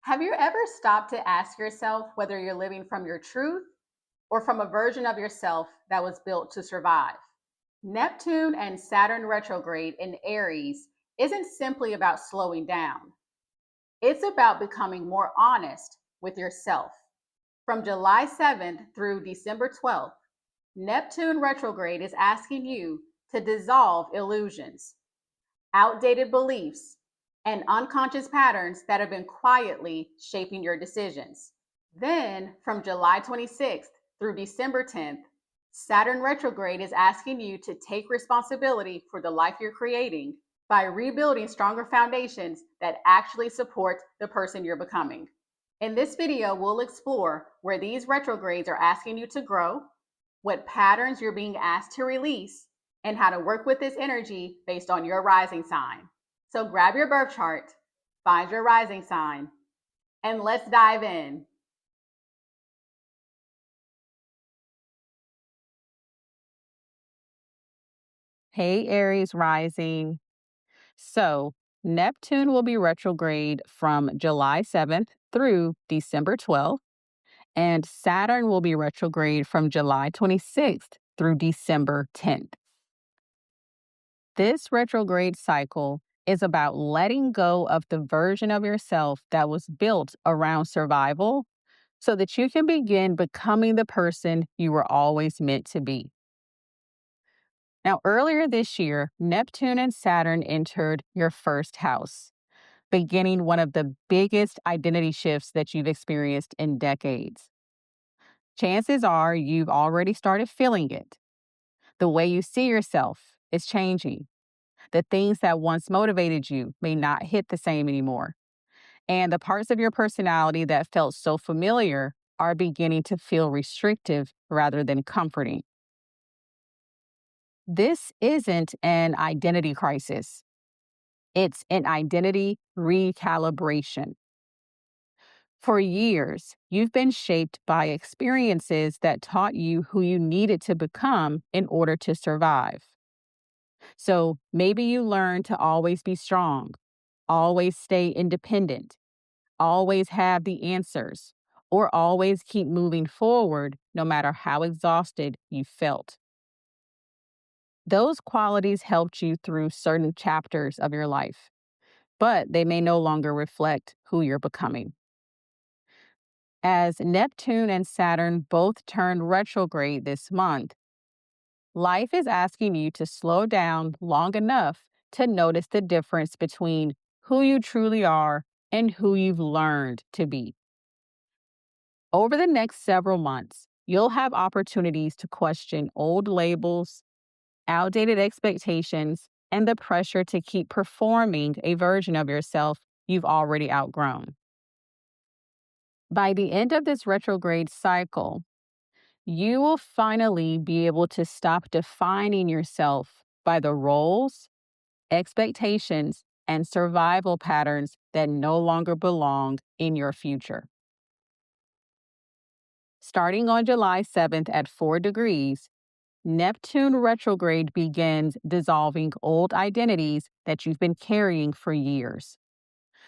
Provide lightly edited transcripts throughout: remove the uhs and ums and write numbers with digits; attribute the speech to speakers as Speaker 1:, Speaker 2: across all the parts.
Speaker 1: Have you ever stopped to ask yourself whether you're living from your truth or from a version of yourself that was built to survive? Neptune and Saturn retrograde in Aries isn't simply about slowing down, it's about becoming more honest with yourself. From July 7th through December 12th, Neptune retrograde is asking you to dissolve illusions, outdated beliefs, and unconscious patterns that have been quietly shaping your decisions. Then, from July 26th through December 10th, Saturn retrograde is asking you to take responsibility for the life you're creating by rebuilding stronger foundations that actually support the person you're becoming. In this video, we'll explore where these retrogrades are asking you to grow, what patterns you're being asked to release, and how to work with this energy based on your rising sign. So grab your birth chart, find your rising sign, and let's dive in.
Speaker 2: Hey, Aries rising. So, Neptune will be retrograde from July 7th through December 12th, and Saturn will be retrograde from July 26th through December 10th. This retrograde cycle is about letting go of the version of yourself that was built around survival so that you can begin becoming the person you were always meant to be. Now, earlier this year, Neptune and Saturn entered your first house, beginning one of the biggest identity shifts that you've experienced in decades. Chances are you've already started feeling it. The way you see yourself is changing. The things that once motivated you may not hit the same anymore. And the parts of your personality that felt so familiar are beginning to feel restrictive rather than comforting. This isn't an identity crisis. It's an identity recalibration. For years, you've been shaped by experiences that taught you who you needed to become in order to survive. So maybe you learned to always be strong, always stay independent, always have the answers, or always keep moving forward no matter how exhausted you felt. Those qualities helped you through certain chapters of your life, but they may no longer reflect who you're becoming. As Neptune and Saturn both turn retrograde this month, life is asking you to slow down long enough to notice the difference between who you truly are and who you've learned to be. Over the next several months, you'll have opportunities to question old labels, outdated expectations, and the pressure to keep performing a version of yourself you've already outgrown. By the end of this retrograde cycle, you will finally be able to stop defining yourself by the roles, expectations, and survival patterns that no longer belong in your future. Starting on July 7th at 4 degrees, Neptune retrograde begins dissolving old identities that you've been carrying for years.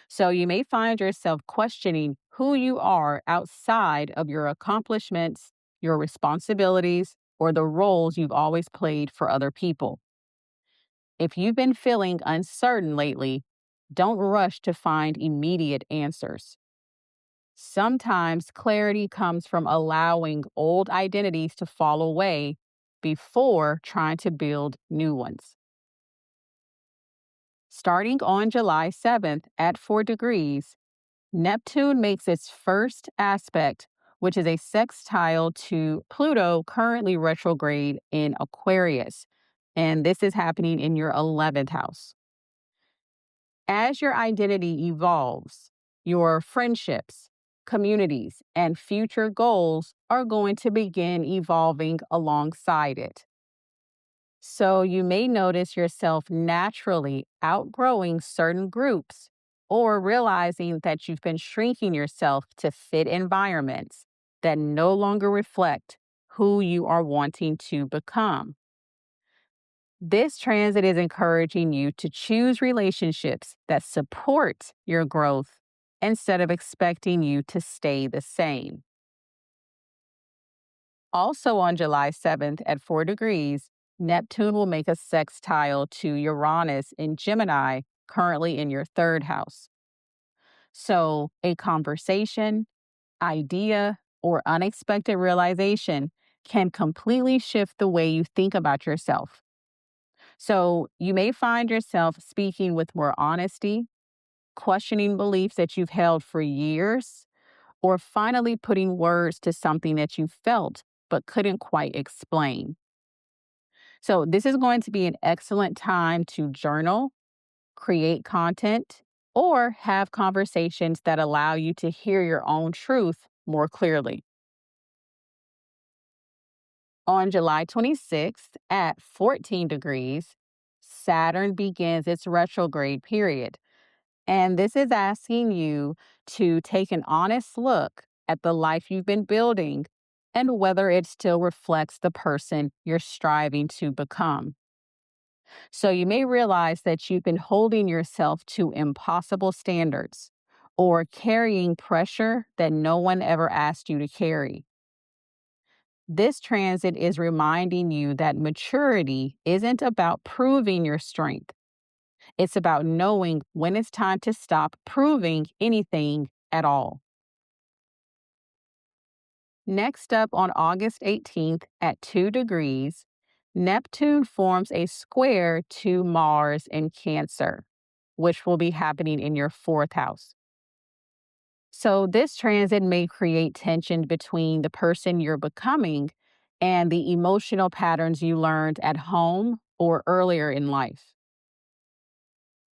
Speaker 2: So you may find yourself questioning who you are outside of your accomplishments, your responsibilities, or the roles you've always played for other people. If you've been feeling uncertain lately, don't rush to find immediate answers. Sometimes clarity comes from allowing old identities to fall away before trying to build new ones. Starting on July 7th at 4 degrees, Neptune makes its first aspect, which is a sextile to Pluto, currently retrograde in Aquarius. And this is happening in your 11th house. As your identity evolves, your friendships, communities, and future goals are going to begin evolving alongside it. So you may notice yourself naturally outgrowing certain groups or realizing that you've been shrinking yourself to fit environments that no longer reflect who you are wanting to become. This transit is encouraging you to choose relationships that support your growth instead of expecting you to stay the same. Also on July 7th at 4 degrees, Neptune will make a sextile to Uranus in Gemini, currently in your third house. So, a conversation, idea, or unexpected realization can completely shift the way you think about yourself. So, you may find yourself speaking with more honesty, questioning beliefs that you've held for years, or finally putting words to something that you felt but couldn't quite explain. So, this is going to be an excellent time to journal, create content, or have conversations that allow you to hear your own truth more clearly. On July 26th at 14 degrees, Saturn begins its retrograde period. And this is asking you to take an honest look at the life you've been building and whether it still reflects the person you're striving to become. So you may realize that you've been holding yourself to impossible standards or carrying pressure that no one ever asked you to carry. This transit is reminding you that maturity isn't about proving your strength. It's about knowing when it's time to stop proving anything at all. Next up on August 18th at 2 degrees, Neptune forms a square to Mars in Cancer, which will be happening in your fourth house. So, this transit may create tension between the person you're becoming and the emotional patterns you learned at home or earlier in life.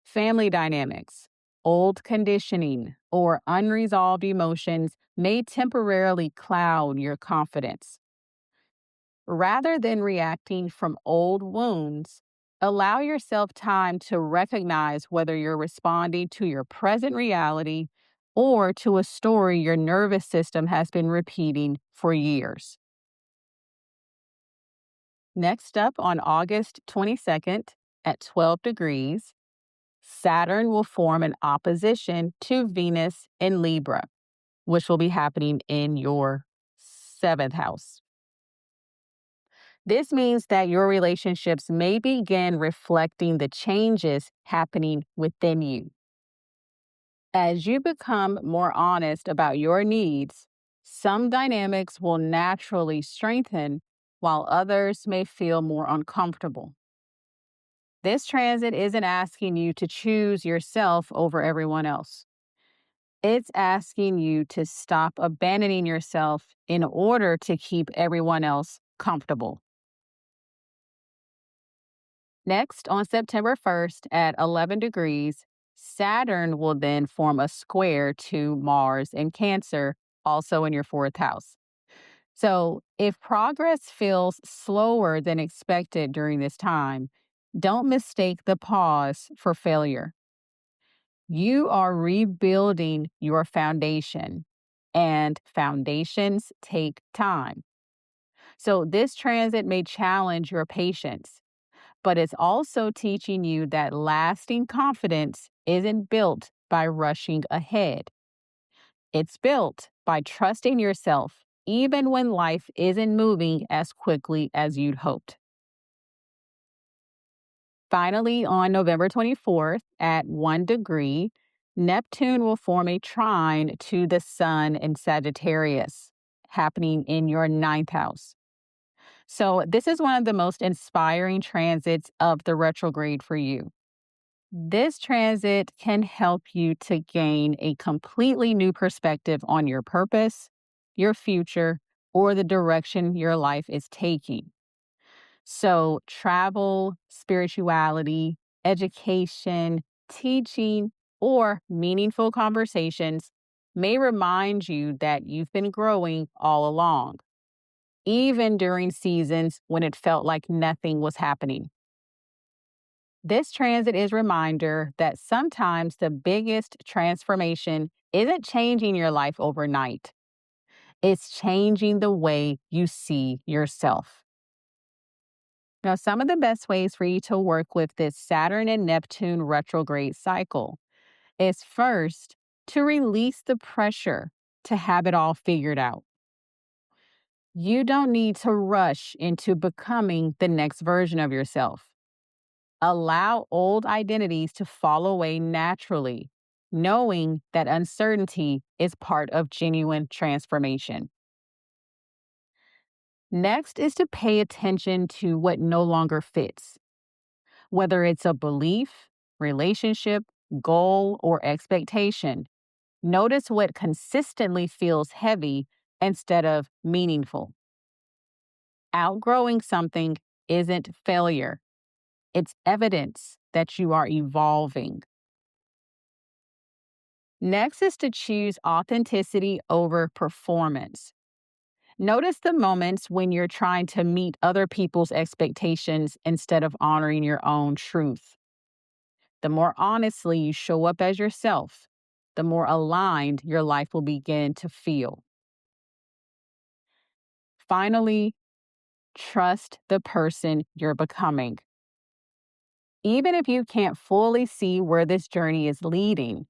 Speaker 2: Family dynamics, old conditioning, or unresolved emotions may temporarily cloud your confidence. Rather than reacting from old wounds, allow yourself time to recognize whether you're responding to your present reality or to a story your nervous system has been repeating for years. Next up on August 22nd at 12 degrees, Saturn will form an opposition to Venus in Libra, which will be happening in your seventh house. This means that your relationships may begin reflecting the changes happening within you. As you become more honest about your needs, some dynamics will naturally strengthen while others may feel more uncomfortable. This transit isn't asking you to choose yourself over everyone else. It's asking you to stop abandoning yourself in order to keep everyone else comfortable. Next, on September 1st at 11 degrees, Saturn will then form a square to Mars in Cancer, also in your fourth house. So, if progress feels slower than expected during this time, don't mistake the pause for failure. You are rebuilding your foundation, and foundations take time. So, this transit may challenge your patience, but it's also teaching you that lasting confidence isn't built by rushing ahead. It's built by trusting yourself, even when life isn't moving as quickly as you'd hoped. Finally, on November 24th at 1 degree, Neptune will form a trine to the Sun in Sagittarius, happening in your ninth house. So, this is one of the most inspiring transits of the retrograde for you. This transit can help you to gain a completely new perspective on your purpose, your future, or the direction your life is taking. So, travel, spirituality, education, teaching, or meaningful conversations may remind you that you've been growing all along, even during seasons when it felt like nothing was happening. This transit is a reminder that sometimes the biggest transformation isn't changing your life overnight. It's changing the way you see yourself. Now, some of the best ways for you to work with this Saturn and Neptune retrograde cycle is first to release the pressure to have it all figured out. You don't need to rush into becoming the next version of yourself. Allow old identities to fall away naturally, knowing that uncertainty is part of genuine transformation. Next is to pay attention to what no longer fits, whether it's a belief, relationship, goal, or expectation. Notice what consistently feels heavy instead of meaningful. Outgrowing something isn't failure, it's evidence that you are evolving. Next is to choose authenticity over performance. Notice the moments when you're trying to meet other people's expectations instead of honoring your own truth. The more honestly you show up as yourself, the more aligned your life will begin to feel. Finally, trust the person you're becoming. Even if you can't fully see where this journey is leading,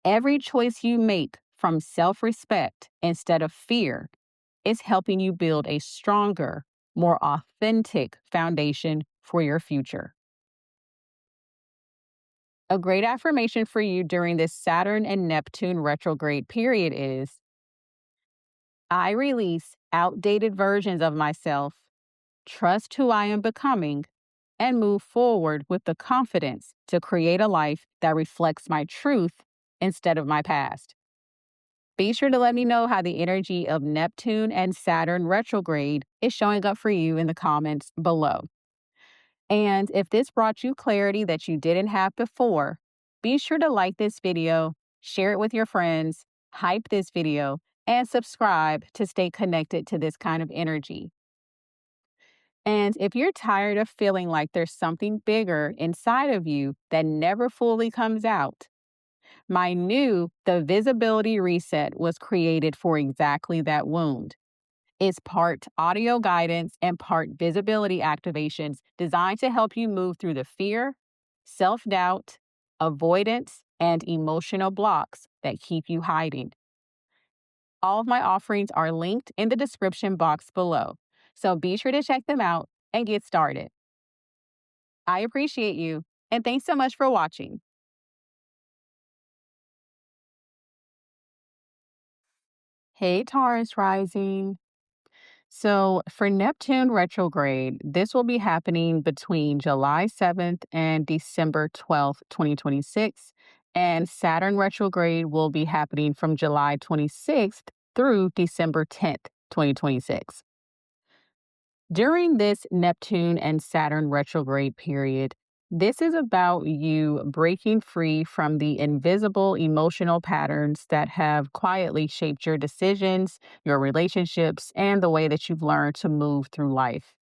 Speaker 2: every choice you make from self-respect instead of fear is helping you build a stronger, more authentic foundation for your future. A great affirmation for you during this Saturn and Neptune retrograde period is: I release outdated versions of myself, trust who I am becoming, and move forward with the confidence to create a life that reflects my truth instead of my past. Be sure to let me know how the energy of Neptune and Saturn retrograde is showing up for you in the comments below. And if this brought you clarity that you didn't have before, be sure to like this video, share it with your friends, hype this video, and subscribe to stay connected to this kind of energy. And if you're tired of feeling like there's something bigger inside of you that never fully comes out, my new The Visibility Reset was created for exactly that wound. It's part audio guidance and part visibility activations designed to help you move through the fear, self-doubt, avoidance, and emotional blocks that keep you hiding. All of my offerings are linked in the description box below, so be sure to check them out and get started. I appreciate you, and thanks so much for watching. Hey, Taurus rising. So, for Neptune retrograde, this will be happening between July 7th and December 12th, 2026. And Saturn retrograde will be happening from July 26th through December 10th, 2026. During this Neptune and Saturn retrograde period, this is about you breaking free from the invisible emotional patterns that have quietly shaped your decisions, your relationships, and the way that you've learned to move through life.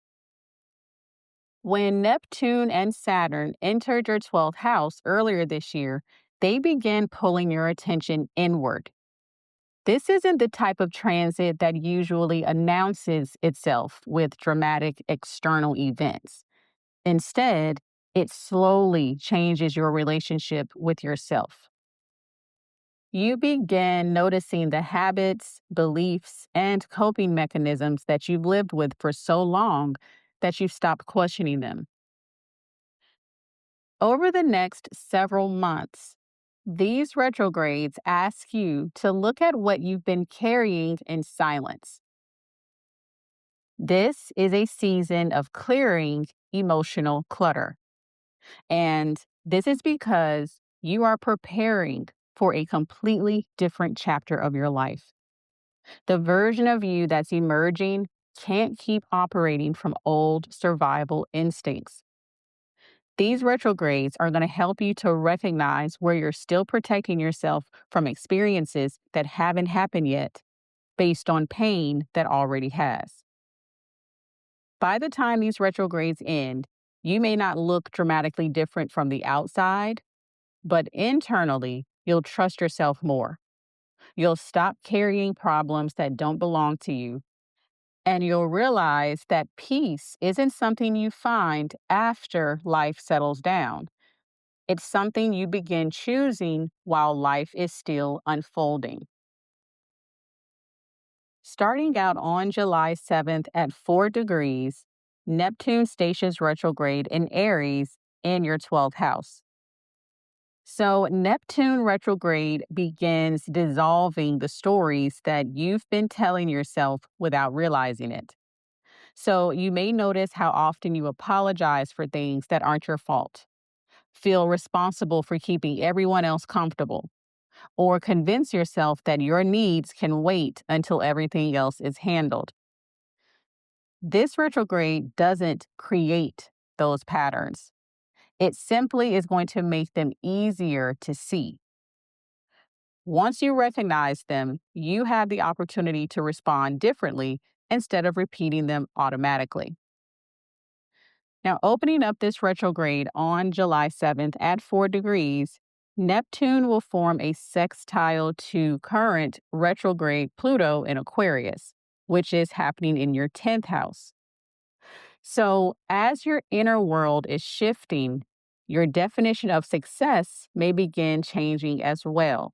Speaker 2: When Neptune and Saturn entered your 12th house earlier this year, they began pulling your attention inward. This isn't the type of transit that usually announces itself with dramatic external events. Instead, it slowly changes your relationship with yourself. You begin noticing the habits, beliefs, and coping mechanisms that you've lived with for so long that you've stopped questioning them. Over the next several months, these retrogrades ask you to look at what you've been carrying in silence. This is a season of clearing emotional clutter. And this is because you are preparing for a completely different chapter of your life. The version of you that's emerging can't keep operating from old survival instincts. These retrogrades are going to help you to recognize where you're still protecting yourself from experiences that haven't happened yet, based on pain that already has. By the time these retrogrades end, you may not look dramatically different from the outside, but internally, you'll trust yourself more. You'll stop carrying problems that don't belong to you, and you'll realize that peace isn't something you find after life settles down. It's something you begin choosing while life is still unfolding. Starting out on July 7th at 4 degrees, Neptune stations retrograde in Aries in your 12th house. So, Neptune retrograde begins dissolving the stories that you've been telling yourself without realizing it. So, you may notice how often you apologize for things that aren't your fault, feel responsible for keeping everyone else comfortable, or convince yourself that your needs can wait until everything else is handled. This retrograde doesn't create those patterns. It simply is going to make them easier to see. Once you recognize them, you have the opportunity to respond differently instead of repeating them automatically. Now, opening up this retrograde on July 7th at 4 degrees, Neptune will form a sextile to current retrograde Pluto in Aquarius, which is happening in your 10th house. So, as your inner world is shifting, your definition of success may begin changing as well.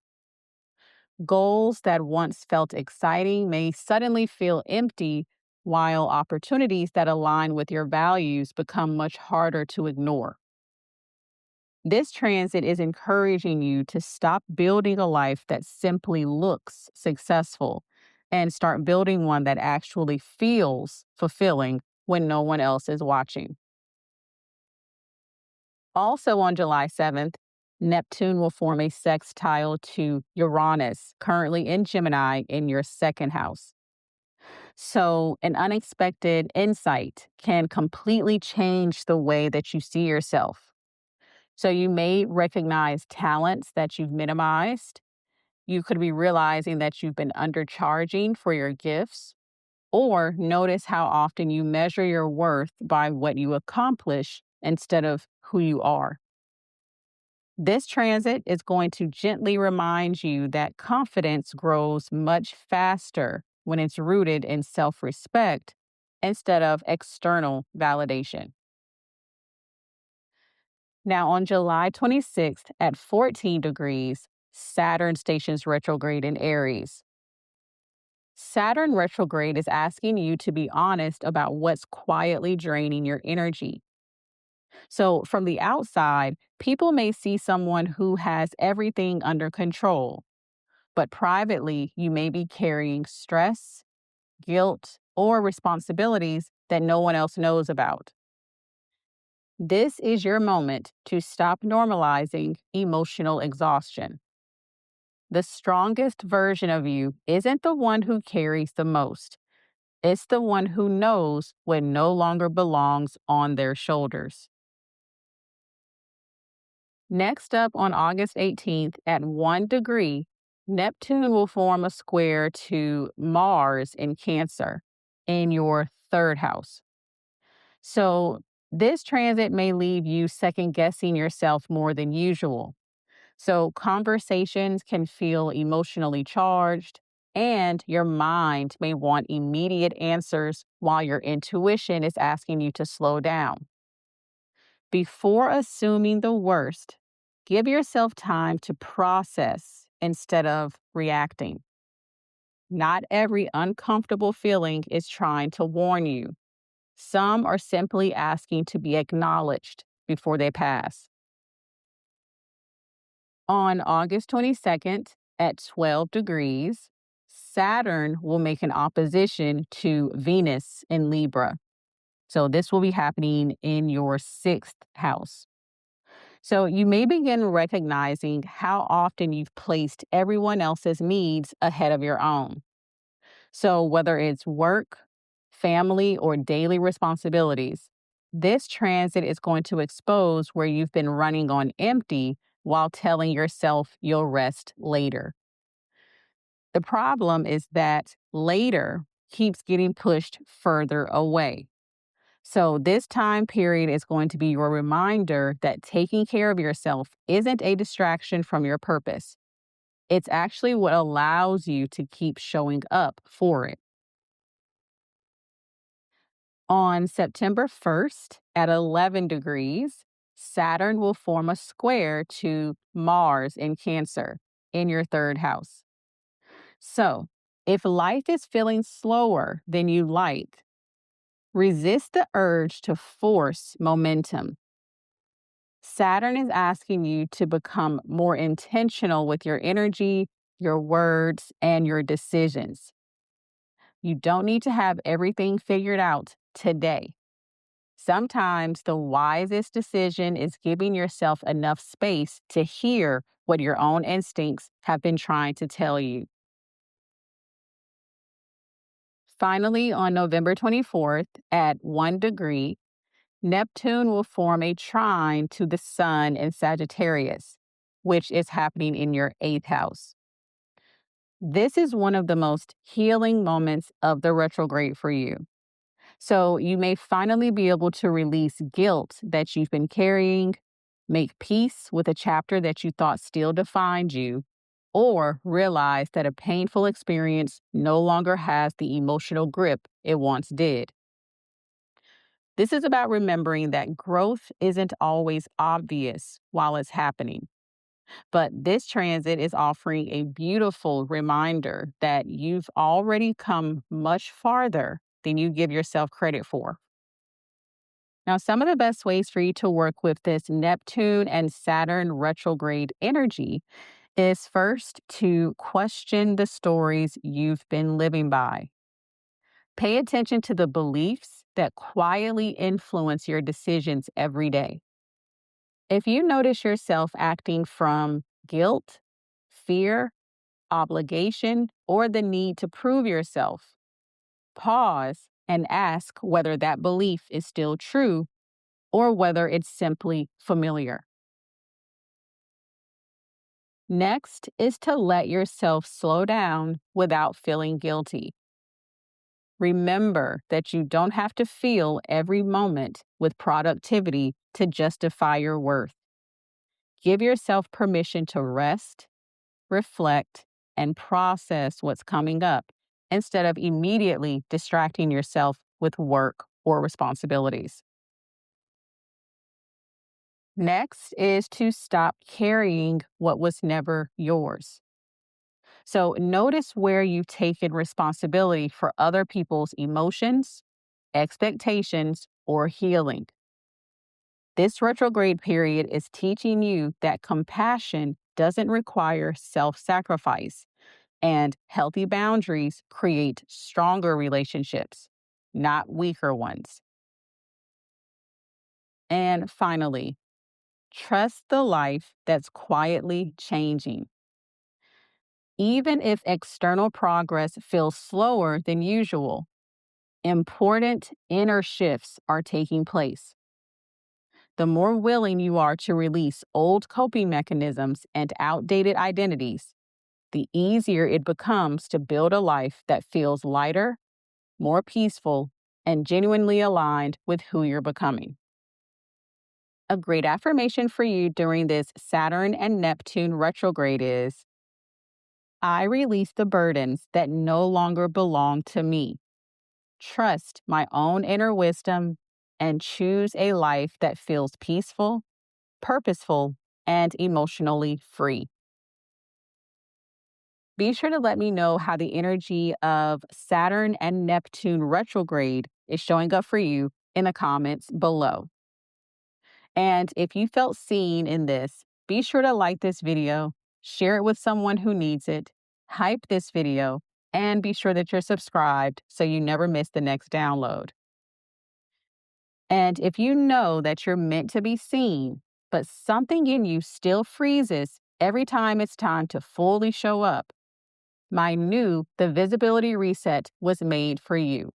Speaker 2: Goals that once felt exciting may suddenly feel empty, while opportunities that align with your values become much harder to ignore. This transit is encouraging you to stop building a life that simply looks successful and start building one that actually feels fulfilling when no one else is watching. Also on July 7th, Neptune will form a sextile to Uranus, currently in Gemini in your second house. So, an unexpected insight can completely change the way that you see yourself. So, you may recognize talents that you've minimized. You could be realizing that you've been undercharging for your gifts, or notice how often you measure your worth by what you accomplish instead of who you are. This transit is going to gently remind you that confidence grows much faster when it's rooted in self respect instead of external validation. Now, on July 26th at 14 degrees, Saturn stations retrograde in Aries. Saturn retrograde is asking you to be honest about what's quietly draining your energy. So, from the outside, people may see someone who has everything under control, but privately, you may be carrying stress, guilt, or responsibilities that no one else knows about. This is your moment to stop normalizing emotional exhaustion. The strongest version of you isn't the one who carries the most, it's the one who knows what no longer belongs on their shoulders. Next up on August 18th at 1 degree, Neptune will form a square to Mars in Cancer in your third house. So, this transit may leave you second guessing yourself more than usual. So, conversations can feel emotionally charged, and your mind may want immediate answers while your intuition is asking you to slow down. Before assuming the worst, give yourself time to process instead of reacting. Not every uncomfortable feeling is trying to warn you. Some are simply asking to be acknowledged before they pass. On August 22nd at 12 degrees, Saturn will make an opposition to Venus in Libra. So this will be happening in your sixth house. So you may begin recognizing how often you've placed everyone else's needs ahead of your own. So whether it's work, family, or daily responsibilities, this transit is going to expose where you've been running on empty while telling yourself you'll rest later. The problem is that later keeps getting pushed further away. So, this time period is going to be your reminder that taking care of yourself isn't a distraction from your purpose. It's actually what allows you to keep showing up for it. On September 1st at 11 degrees, Saturn will form a square to Mars in Cancer in your third house. So, if life is feeling slower than you like, resist the urge to force momentum. Saturn is asking you to become more intentional with your energy, your words, and your decisions. You don't need to have everything figured out today. Sometimes the wisest decision is giving yourself enough space to hear what your own instincts have been trying to tell you. Finally, on November 24th at 1 degree, Neptune will form a trine to the Sun in Sagittarius, which is happening in your eighth house. This is one of the most healing moments of the retrograde for you. So you may finally be able to release guilt that you've been carrying, make peace with a chapter that you thought still defined you, or realize that a painful experience no longer has the emotional grip it once did. This is about remembering that growth isn't always obvious while it's happening. But this transit is offering a beautiful reminder that you've already come much farther than you give yourself credit for. Now, some of the best ways for you to work with this Neptune and Saturn retrograde energy is first to question the stories you've been living by. Pay attention to the beliefs that quietly influence your decisions every day. If you notice yourself acting from guilt, fear, obligation, or the need to prove yourself, pause and ask whether that belief is still true or whether it's simply familiar. Next is to let yourself slow down without feeling guilty. Remember that you don't have to feel every moment with productivity to justify your worth. Give yourself permission to rest, reflect, and process what's coming up instead of immediately distracting yourself with work or responsibilities. Next is to stop carrying what was never yours. So notice where you've taken responsibility for other people's emotions, expectations, or healing. This retrograde period is teaching you that compassion doesn't require self sacrifice, and healthy boundaries create stronger relationships, not weaker ones. And finally, trust the life that's quietly changing. Even if external progress feels slower than usual, important inner shifts are taking place. The more willing you are to release old coping mechanisms and outdated identities, the easier it becomes to build a life that feels lighter, more peaceful, and genuinely aligned with who you're becoming. A great affirmation for you during this Saturn and Neptune retrograde is, I release the burdens that no longer belong to me, trust my own inner wisdom, and choose a life that feels peaceful, purposeful, and emotionally free. Be sure to let me know how the energy of Saturn and Neptune retrograde is showing up for you in the comments below. And if you felt seen in this, be sure to like this video, share it with someone who needs it, hype this video, and be sure that you're subscribed so you never miss the next download. And if you know that you're meant to be seen, but something in you still freezes every time it's time to fully show up, my new The Visibility Reset was made for you.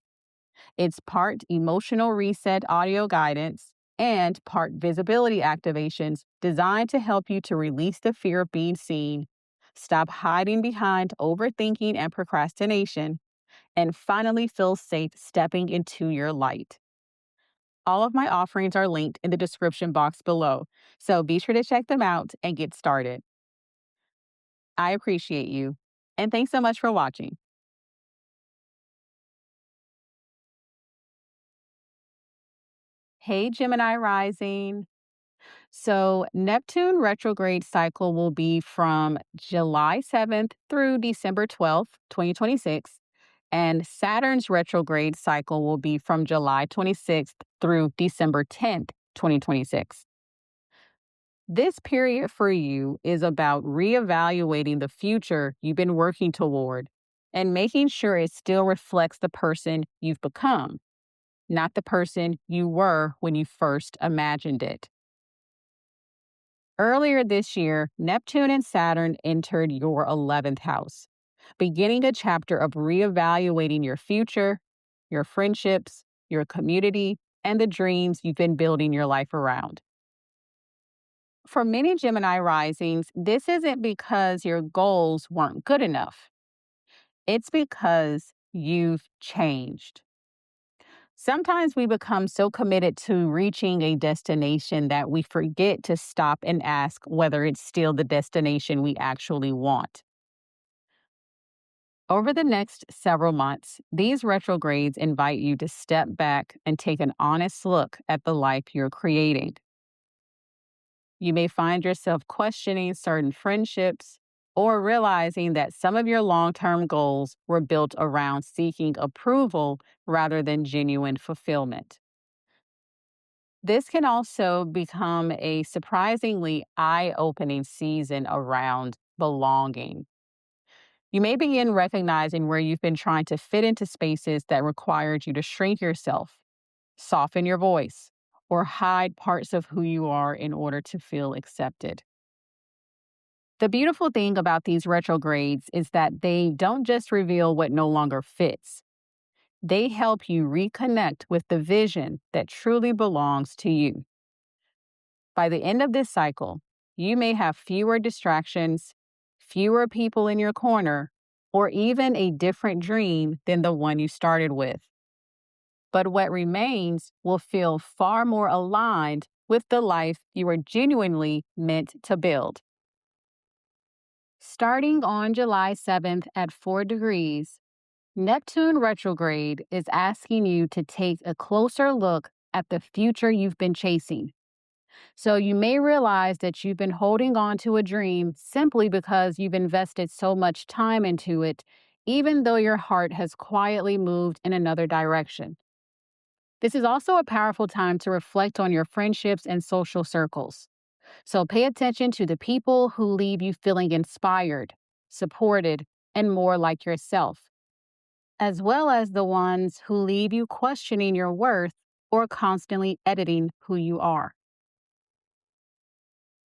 Speaker 2: It's part emotional reset audio guidance and part visibility activations designed to help you to release the fear of being seen, stop hiding behind overthinking and procrastination, and finally feel safe stepping into your light. All of my offerings are linked in the description box below, so be sure to check them out and get started. I appreciate you, and thanks so much for watching. Hey, Gemini Rising. So, Neptune retrograde cycle will be from July 7th through December 12th, 2026. And Saturn's retrograde cycle will be from July 26th through December 10th, 2026. This period for you is about reevaluating the future you've been working toward and making sure it still reflects the person you've become, not the person you were when you first imagined it. Earlier this year, Neptune and Saturn entered your 11th house, beginning a chapter of reevaluating your future, your friendships, your community, and the dreams you've been building your life around. For many Gemini risings, this isn't because your goals weren't good enough. It's because you've changed. Sometimes we become so committed to reaching a destination that we forget to stop and ask whether it's still the destination we actually want. Over the next several months, these retrogrades invite you to step back and take an honest look at the life you're creating. You may find yourself questioning certain friendships or realizing that some of your long term goals were built around seeking approval rather than genuine fulfillment. This can also become a surprisingly eye opening season around belonging. You may begin recognizing where you've been trying to fit into spaces that required you to shrink yourself, soften your voice, or hide parts of who you are in order to feel accepted. The beautiful thing about these retrogrades is that they don't just reveal what no longer fits. They help you reconnect with the vision that truly belongs to you. By the end of this cycle, you may have fewer distractions, fewer people in your corner, or even a different dream than the one you started with. But what remains will feel far more aligned with the life you are genuinely meant to build. Starting on July 7th at 4 degrees, Neptune retrograde is asking you to take a closer look at the future you've been chasing. So you may realize that you've been holding on to a dream simply because you've invested so much time into it, even though your heart has quietly moved in another direction. This is also a powerful time to reflect on your friendships and social circles. So pay attention to the people who leave you feeling inspired, supported, and more like yourself, as well as the ones who leave you questioning your worth or constantly editing who you are.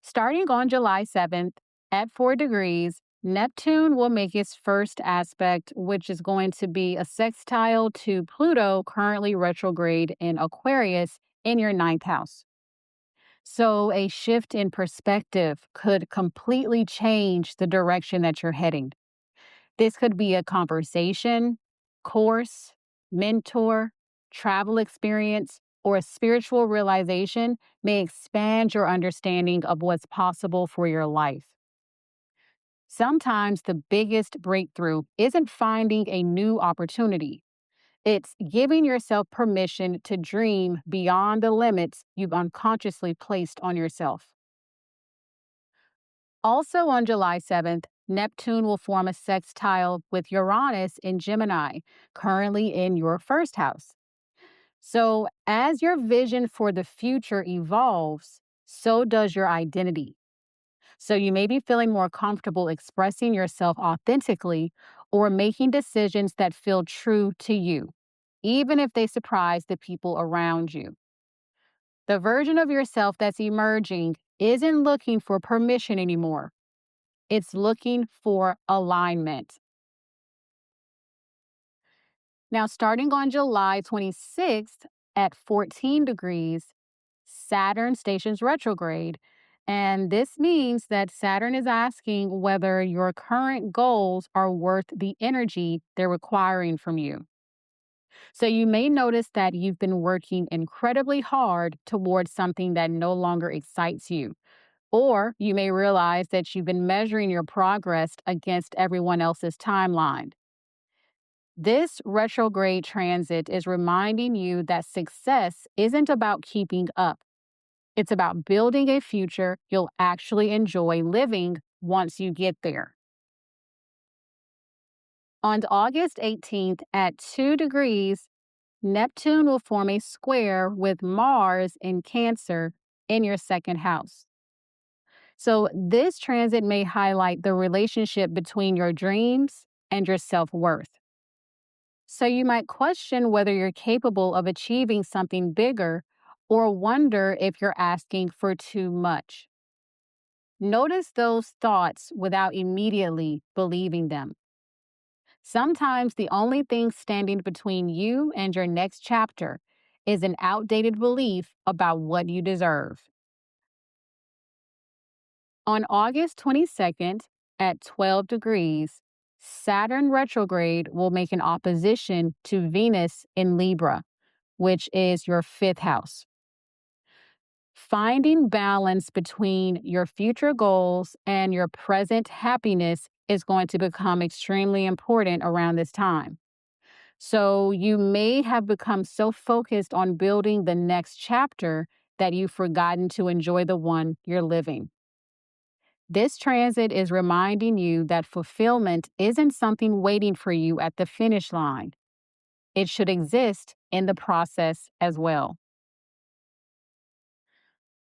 Speaker 2: Starting on July 7th at 4 degrees, Neptune will make its first aspect, which is going to be a sextile to Pluto, currently retrograde in Aquarius in your ninth house. So, a shift in perspective could completely change the direction that you're heading. This could be a conversation, course, mentor, travel experience, or a spiritual realization may expand your understanding of what's possible for your life. Sometimes the biggest breakthrough isn't finding a new opportunity. It's giving yourself permission to dream beyond the limits you've unconsciously placed on yourself. Also on July 7th, Neptune will form a sextile with Uranus in Gemini, currently in your first house. So, as your vision for the future evolves, so does your identity. So, you may be feeling more comfortable expressing yourself authentically or making decisions that feel true to you, even if they surprise the people around you. The version of yourself that's emerging isn't looking for permission anymore. It's looking for alignment. Now, starting on July 26th at 14 degrees, Saturn stations retrograde. And this means that Saturn is asking whether your current goals are worth the energy they're requiring from you. So you may notice that you've been working incredibly hard towards something that no longer excites you. Or you may realize that you've been measuring your progress against everyone else's timeline. This retrograde transit is reminding you that success isn't about keeping up. It's about building a future you'll actually enjoy living once you get there. On August 18th at 2 degrees, Neptune will form a square with Mars in Cancer in your second house. So, this transit may highlight the relationship between your dreams and your self worth. So, you might question whether you're capable of achieving something bigger or wonder if you're asking for too much. Notice those thoughts without immediately believing them. Sometimes the only thing standing between you and your next chapter is an outdated belief about what you deserve. On August 22nd at 12 degrees, Saturn retrograde will make an opposition to Venus in Libra, which is your fifth house. Finding balance between your future goals and your present happiness is going to become extremely important around this time. So, you may have become so focused on building the next chapter that you've forgotten to enjoy the one you're living. This transit is reminding you that fulfillment isn't something waiting for you at the finish line. It should exist in the process as well.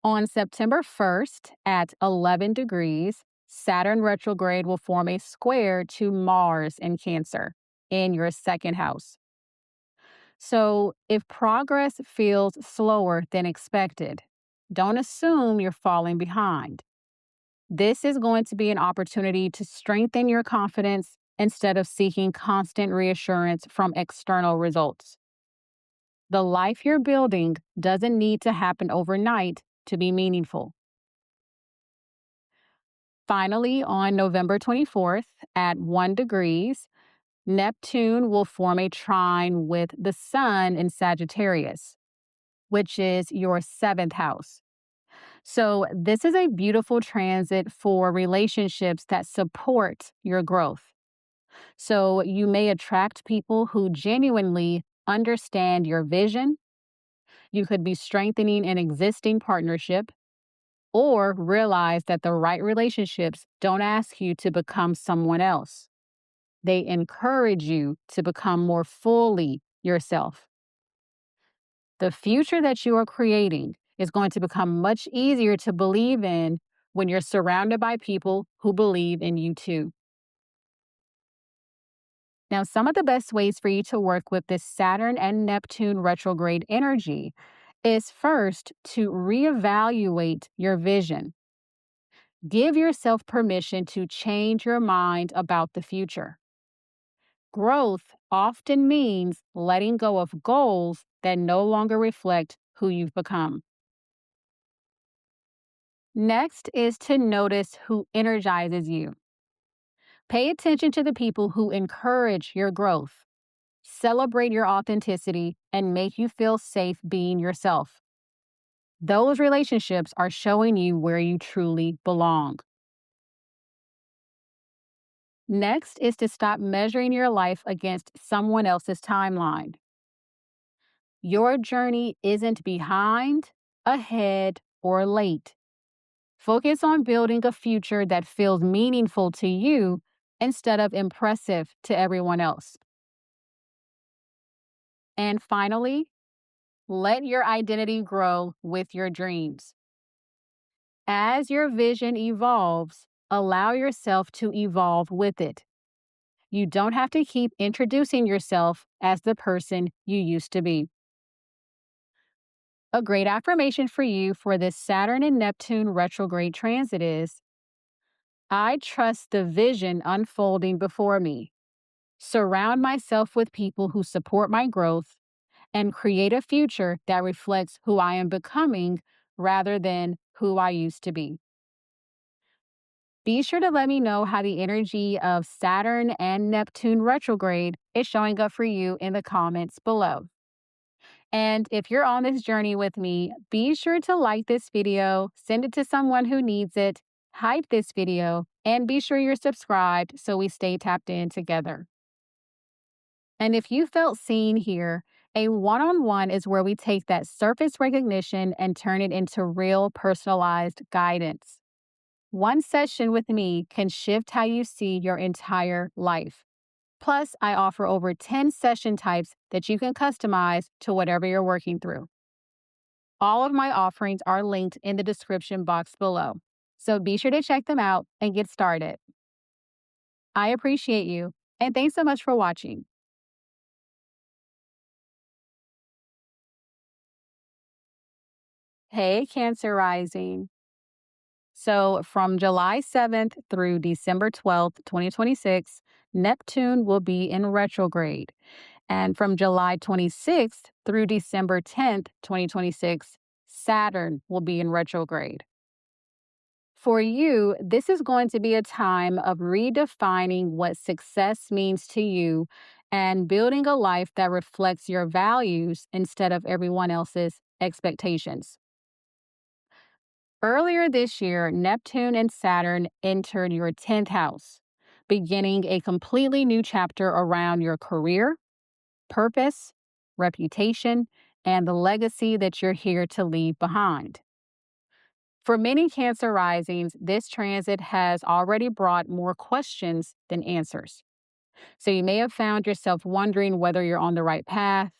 Speaker 2: On September 1st at 11 degrees, Saturn retrograde will form a square to Mars in Cancer in your second house. So, if progress feels slower than expected, don't assume you're falling behind. This is going to be an opportunity to strengthen your confidence instead of seeking constant reassurance from external results. The life you're building doesn't need to happen overnight to be meaningful. Finally, on November 24th at 1 degrees, Neptune will form a trine with the Sun in Sagittarius, which is your seventh house. So, this is a beautiful transit for relationships that support your growth. So, you may attract people who genuinely understand your vision. You could be strengthening an existing partnership or realize that the right relationships don't ask you to become someone else. They encourage you to become more fully yourself. The future that you are creating is going to become much easier to believe in when you're surrounded by people who believe in you too. Now, some of the best ways for you to work with this Saturn and Neptune retrograde energy is first to reevaluate your vision. Give yourself permission to change your mind about the future. Growth often means letting go of goals that no longer reflect who you've become. Next is to notice who energizes you. Pay attention to the people who encourage your growth, celebrate your authenticity, and make you feel safe being yourself. Those relationships are showing you where you truly belong. Next is to stop measuring your life against someone else's timeline. Your journey isn't behind, ahead, or late. Focus on building a future that feels meaningful to you instead of impressive to everyone else. And finally, let your identity grow with your dreams. As your vision evolves, allow yourself to evolve with it. You don't have to keep introducing yourself as the person you used to be. A great affirmation for you for this Saturn and Neptune retrograde transit is: I trust the vision unfolding before me. Surround myself with people who support my growth and create a future that reflects who I am becoming rather than who I used to be. Be sure to let me know how the energy of Saturn and Neptune retrograde is showing up for you in the comments below. And if you're on this journey with me, be sure to like this video, send it to someone who needs it, hype this video, and be sure you're subscribed so we stay tapped in together. And if you felt seen here, A one-on-one is where we take that surface recognition and turn it into real personalized guidance. One session with me can shift how you see your entire life. Plus, I offer over 10 session types that you can customize to whatever you're working through. All of my offerings are linked in the description box below, so be sure to check them out and get started. I appreciate you, and thanks so much for watching. Hey, Cancer Rising. So, from July 7th through December 12th, 2026, Neptune will be in retrograde. And from July 26th through December 10th, 2026, Saturn will be in retrograde. For you, this is going to be a time of redefining what success means to you and building a life that reflects your values instead of everyone else's expectations. Earlier this year, Neptune and Saturn entered your 10th house, beginning a completely new chapter around your career, purpose, reputation, and the legacy that you're here to leave behind. For many Cancer risings, this transit has already brought more questions than answers. So you may have found yourself wondering whether you're on the right path,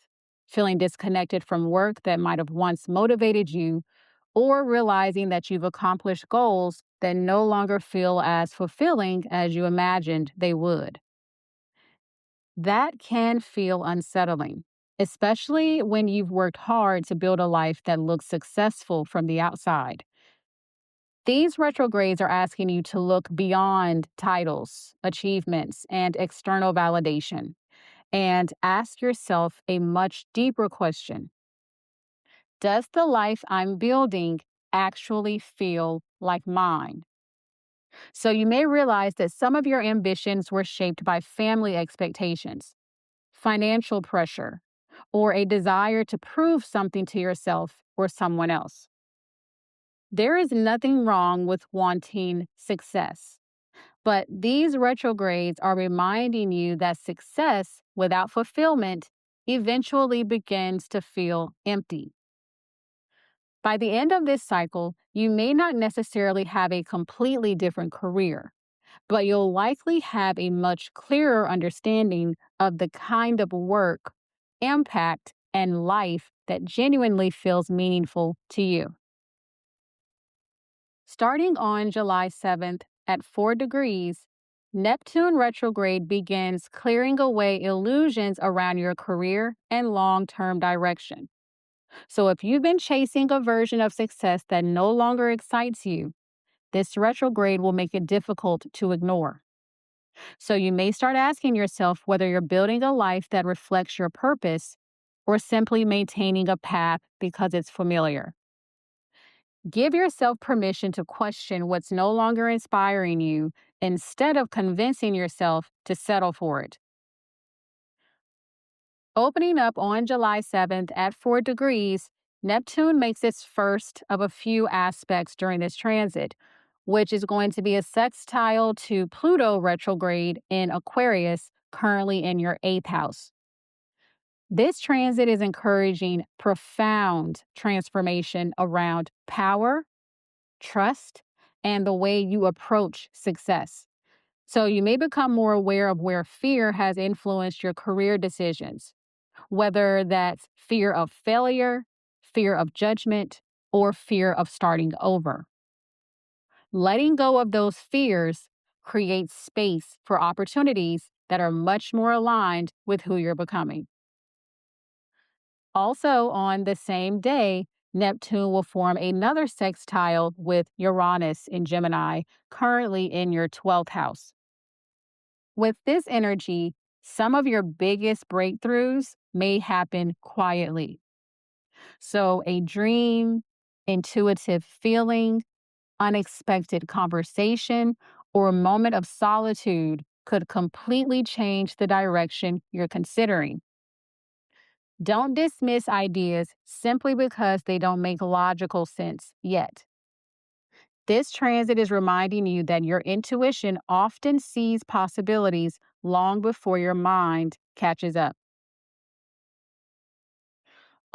Speaker 2: feeling disconnected from work that might have once motivated you, or realizing that you've accomplished goals that no longer feel as fulfilling as you imagined they would. That can feel unsettling, especially when you've worked hard to build a life that looks successful from the outside. These retrogrades are asking you to look beyond titles, achievements, and external validation and ask yourself a much deeper question. Does the life I'm building actually feel like mine? So you may realize that some of your ambitions were shaped by family expectations, financial pressure, or a desire to prove something to yourself or someone else. There is nothing wrong with wanting success, but these retrogrades are reminding you that success without fulfillment eventually begins to feel empty. By the end of this cycle, you may not necessarily have a completely different career, but you'll likely have a much clearer understanding of the kind of work, impact, and life that genuinely feels meaningful to you. Starting on July 7th at 4 degrees, Neptune retrograde begins clearing away illusions around your career and long-term direction. So if you've been chasing a version of success that no longer excites you, this retrograde will make it difficult to ignore. So you may start asking yourself whether you're building a life that reflects your purpose or simply maintaining a path because it's familiar. Give yourself permission to question what's no longer inspiring you instead of convincing yourself to settle for it. Opening up on July 7th at 4 degrees, Neptune makes its first of a few aspects during this transit, which is going to be a sextile to Pluto retrograde in Aquarius, currently in your 8th house. This transit is encouraging profound transformation around power, trust, and the way you approach success. So you may become more aware of where fear has influenced your career decisions, whether that's fear of failure, fear of judgment, or fear of starting over. Letting go of those fears creates space for opportunities that are much more aligned with who you're becoming. Also, on the same day, Neptune will form another sextile with Uranus in Gemini, currently in your 12th house. With this energy, some of your biggest breakthroughs may happen quietly. So, a dream, intuitive feeling, unexpected conversation, or a moment of solitude could completely change the direction you're considering. Don't dismiss ideas simply because they don't make logical sense yet. This transit is reminding you that your intuition often sees possibilities long before your mind catches up.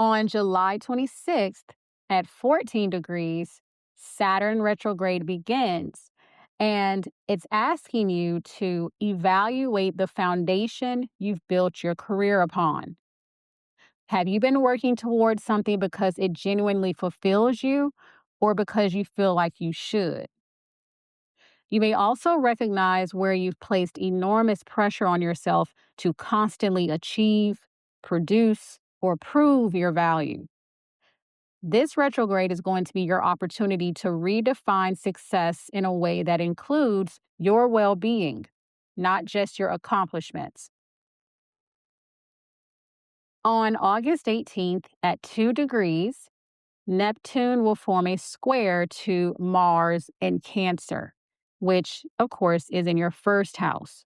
Speaker 2: On July 26th at 14 degrees, Saturn retrograde begins, and it's asking you to evaluate the foundation you've built your career upon. Have you been working towards something because it genuinely fulfills you or because you feel like you should? You may also recognize where you've placed enormous pressure on yourself to constantly achieve, produce, or prove your value. This retrograde is going to be your opportunity to redefine success in a way that includes your well being, not just your accomplishments. On August 18th at 2 degrees, Neptune will form a square to Mars in Cancer, which, of course, is in your first house.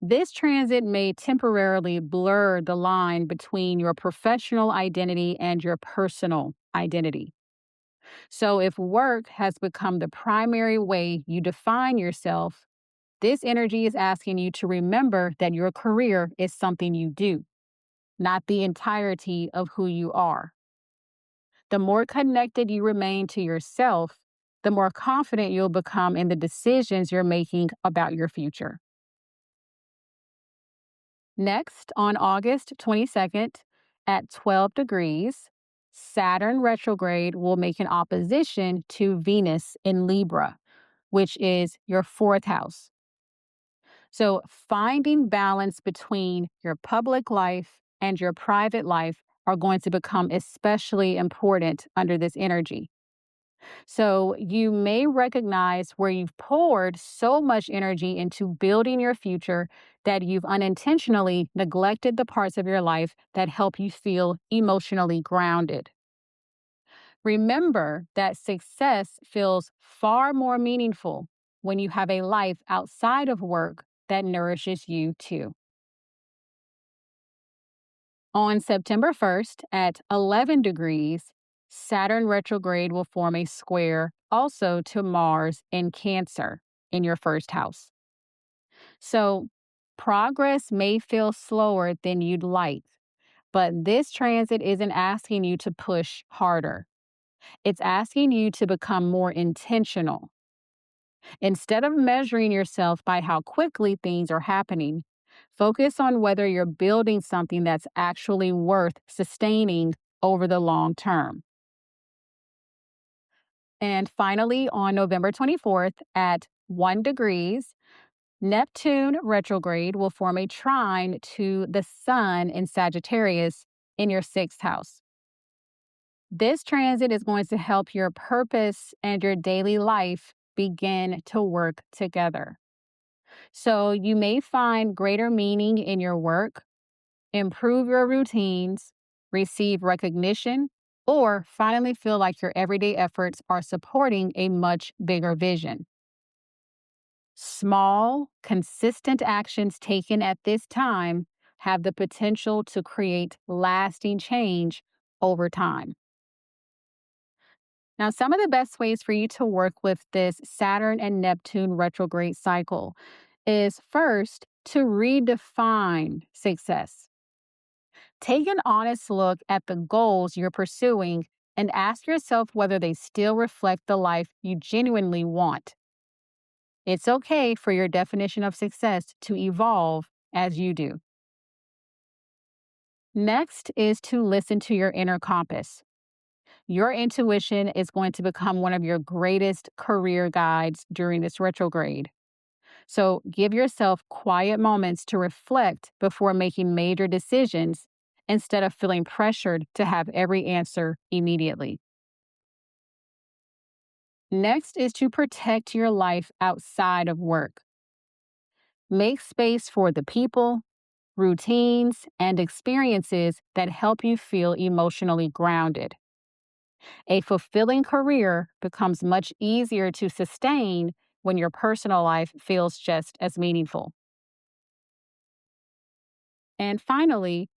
Speaker 2: This transit may temporarily blur the line between your professional identity and your personal identity. So, if work has become the primary way you define yourself, this energy is asking you to remember that your career is something you do, not the entirety of who you are. The more connected you remain to yourself, the more confident you'll become in the decisions you're making about your future. Next, on August 22nd at 12 degrees, Saturn retrograde will make an opposition to Venus in Libra, which is your fourth house. So, finding balance between your public life and your private life are going to become especially important under this energy. So, you may recognize where you've poured so much energy into building your future that you've unintentionally neglected the parts of your life that help you feel emotionally grounded. Remember that success feels far more meaningful when you have a life outside of work that nourishes you too. On September 1st at 11 degrees, Saturn retrograde will form a square also to Mars in Cancer in your first house. So, progress may feel slower than you'd like, but this transit isn't asking you to push harder. It's asking you to become more intentional. Instead of measuring yourself by how quickly things are happening, focus on whether you're building something that's actually worth sustaining over the long term. And finally, on November 24th at 1 degrees, Neptune retrograde will form a trine to the Sun in Sagittarius in your sixth house. This transit is going to help your purpose and your daily life begin to work together. So you may find greater meaning in your work, improve your routines, receive recognition, or finally feel like your everyday efforts are supporting a much bigger vision. Small, consistent actions taken at this time have the potential to create lasting change over time. Now, some of the best ways for you to work with this Saturn and Neptune retrograde cycle is first to redefine success. Take an honest look at the goals you're pursuing and ask yourself whether they still reflect the life you genuinely want. It's okay for your definition of success to evolve as you do. Next is to listen to your inner compass. Your intuition is going to become one of your greatest career guides during this retrograde. So give yourself quiet moments to reflect before making major decisions instead of feeling pressured to have every answer immediately. Next is to protect your life outside of work. Make space for the people, routines, and experiences that help you feel emotionally grounded. A fulfilling career becomes much easier to sustain when your personal life feels just as meaningful. And finally,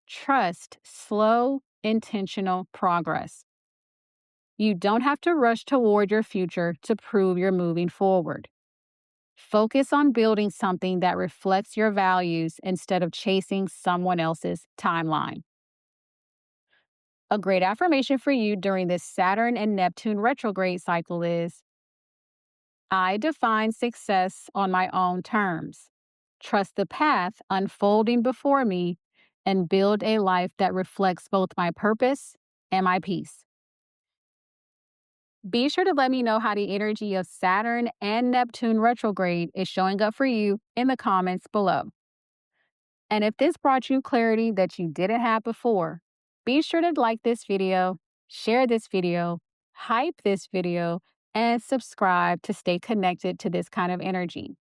Speaker 2: trust slow, intentional progress. You don't have to rush toward your future to prove you're moving forward. Focus on building something that reflects your values instead of chasing someone else's timeline. A great affirmation for you during this Saturn and Neptune retrograde cycle is: I define success on my own terms, trust the path unfolding before me, and build a life that reflects both my purpose and my peace. Be sure to let me know how the energy of Saturn and Neptune retrograde is showing up for you in the comments below. And if this brought you clarity that you didn't have before, be sure to like this video, share this video, hype this video, and subscribe to stay connected to this kind of energy.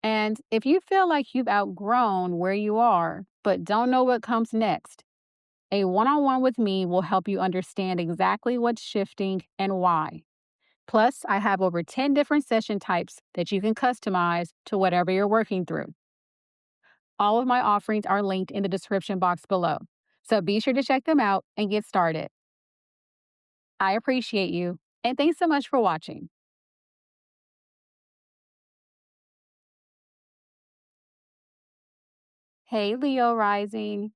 Speaker 2: And if you feel like you've outgrown where you are, but don't know what comes next, a one-on-one with me will help you understand exactly what's shifting and why. Plus, I have over 10 different session types that you can customize to whatever you're working through. All of my offerings are linked in the description box below, so be sure to check them out and get started. I appreciate you, and thanks so much for watching. Hey, Leo Rising.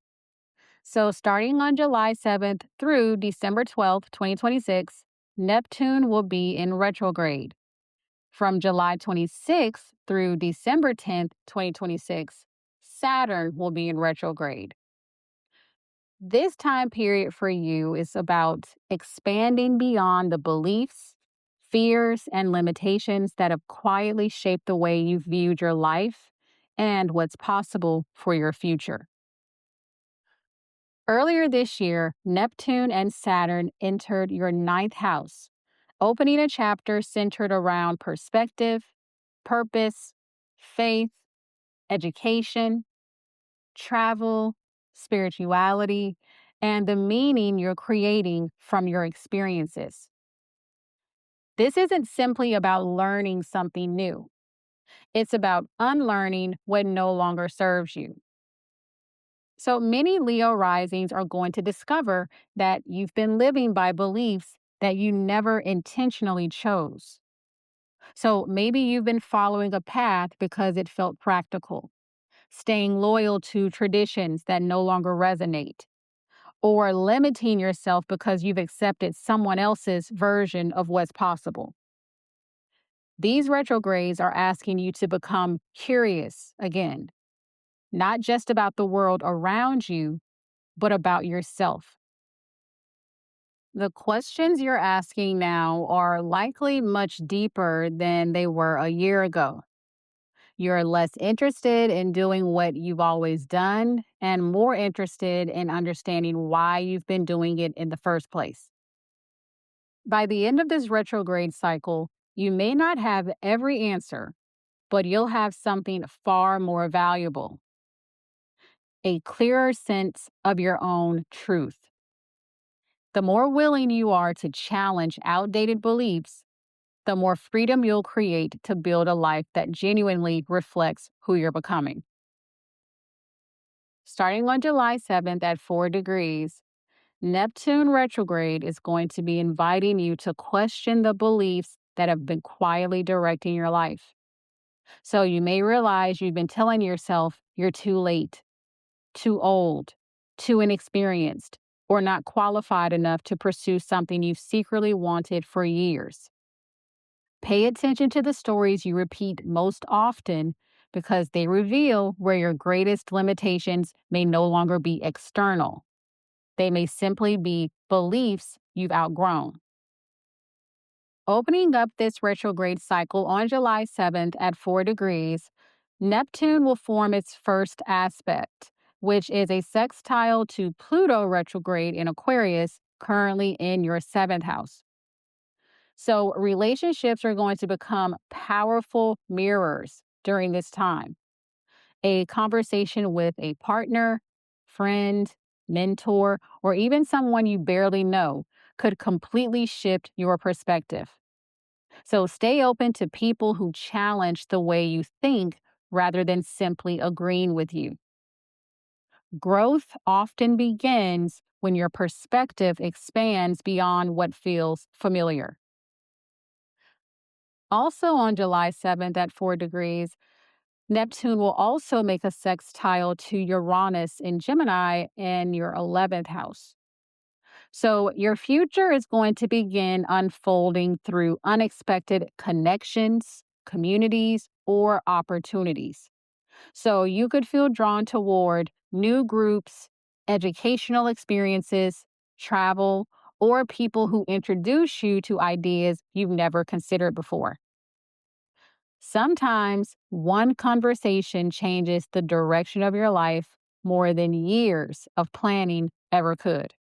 Speaker 2: So, starting on July 7th through December 12th, 2026, Neptune will be in retrograde. From July 26th through December 10th, 2026, Saturn will be in retrograde. This time period for you is about expanding beyond the beliefs, fears, and limitations that have quietly shaped the way you've viewed your life and what's possible for your future. Earlier this year, Neptune and Saturn entered your ninth house, opening a chapter centered around perspective, purpose, faith, education, travel, spirituality, and the meaning you're creating from your experiences. This isn't simply about learning something new. It's about unlearning what no longer serves you. So many Leo risings are going to discover that you've been living by beliefs that you never intentionally chose. So maybe you've been following a path because it felt practical, staying loyal to traditions that no longer resonate, or limiting yourself because you've accepted someone else's version of what's possible. These retrogrades are asking you to become curious again, not just about the world around you, but about yourself. The questions you're asking now are likely much deeper than they were a year ago. You're less interested in doing what you've always done and more interested in understanding why you've been doing it in the first place. By the end of this retrograde cycle, you may not have every answer, but you'll have something far more valuable: a clearer sense of your own truth. The more willing you are to challenge outdated beliefs, the more freedom you'll create to build a life that genuinely reflects who you're becoming. Starting on July 7th at 4 degrees, Neptune retrograde is going to be inviting you to question the beliefs that have been quietly directing your life. So you may realize you've been telling yourself you're too late, too old, too inexperienced, or not qualified enough to pursue something you've secretly wanted for years. Pay attention to the stories you repeat most often because they reveal where your greatest limitations may no longer be external. They may simply be beliefs you've outgrown. Opening up this retrograde cycle on July 7th at 4 degrees, Neptune will form its first aspect, which is a sextile to Pluto retrograde in Aquarius, currently in your 7th house. So, relationships are going to become powerful mirrors during this time. A conversation with a partner, friend, mentor, or even someone you barely know could completely shift your perspective. So, stay open to people who challenge the way you think rather than simply agreeing with you. Growth often begins when your perspective expands beyond what feels familiar. Also on July 7th at 4 degrees, Neptune will also make a sextile to Uranus in Gemini in your 11th house. So, your future is going to begin unfolding through unexpected connections, communities, or opportunities. So, you could feel drawn toward new groups, educational experiences, travel, or people who introduce you to ideas you've never considered before. Sometimes one conversation changes the direction of your life more than years of planning ever could.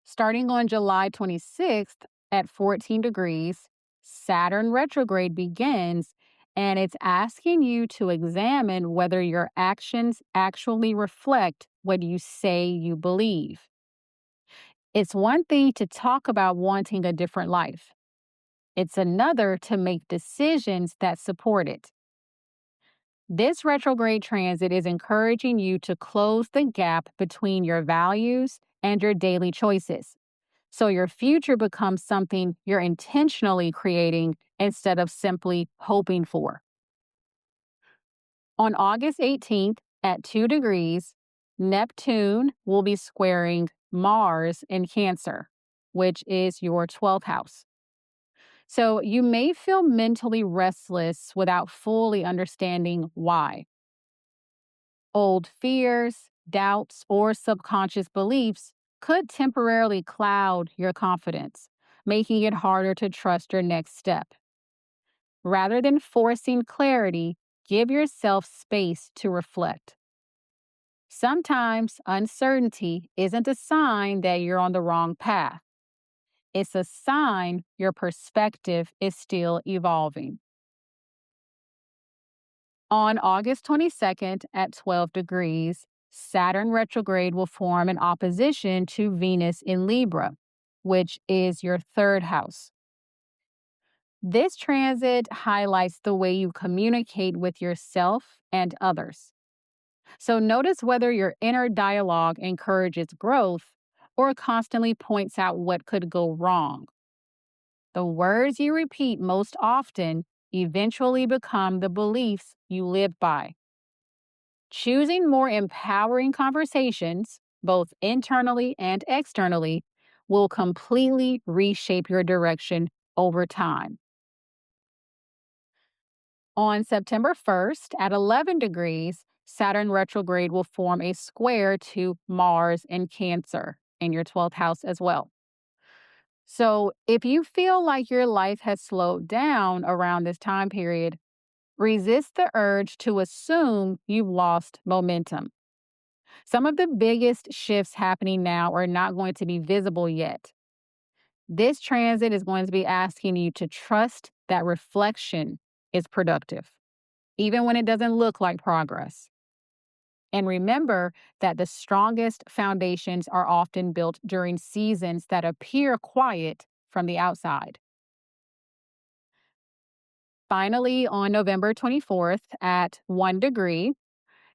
Speaker 2: Starting on July 26th at 14 degrees, Saturn retrograde begins, and it's asking you to examine whether your actions actually reflect what you say you believe. It's one thing to talk about wanting a different life, it's another to make decisions that support it. This retrograde transit is encouraging you to close the gap between your values and your daily choices. So your future becomes something you're intentionally creating instead of simply hoping for. On August 18th at 2 degrees, Neptune will be squaring Mars in Cancer, which is your 12th house. So you may feel mentally restless without fully understanding why. Old fears, doubts, or subconscious beliefs could temporarily cloud your confidence, making it harder to trust your next step. Rather than forcing clarity, give yourself space to reflect. Sometimes uncertainty isn't a sign that you're on the wrong path. It's a sign your perspective is still evolving. On August 22nd at 12 degrees, Saturn retrograde will form an opposition to Venus in Libra, which is your third house. This transit highlights the way you communicate with yourself and others. So notice whether your inner dialogue encourages growth or constantly points out what could go wrong. The words you repeat most often eventually become the beliefs you live by. Choosing more empowering conversations, both internally and externally, will completely reshape your direction over time. On September 1st at 11 degrees, Saturn retrograde will form a square to Mars in Cancer in your 12th house as well. So, if you feel like your life has slowed down around this time period, resist the urge to assume you've lost momentum. Some of the biggest shifts happening now are not going to be visible yet. This transit is going to be asking you to trust that reflection is productive, even when it doesn't look like progress. And remember that the strongest foundations are often built during seasons that appear quiet from the outside. Finally, on November 24th at 1 degree,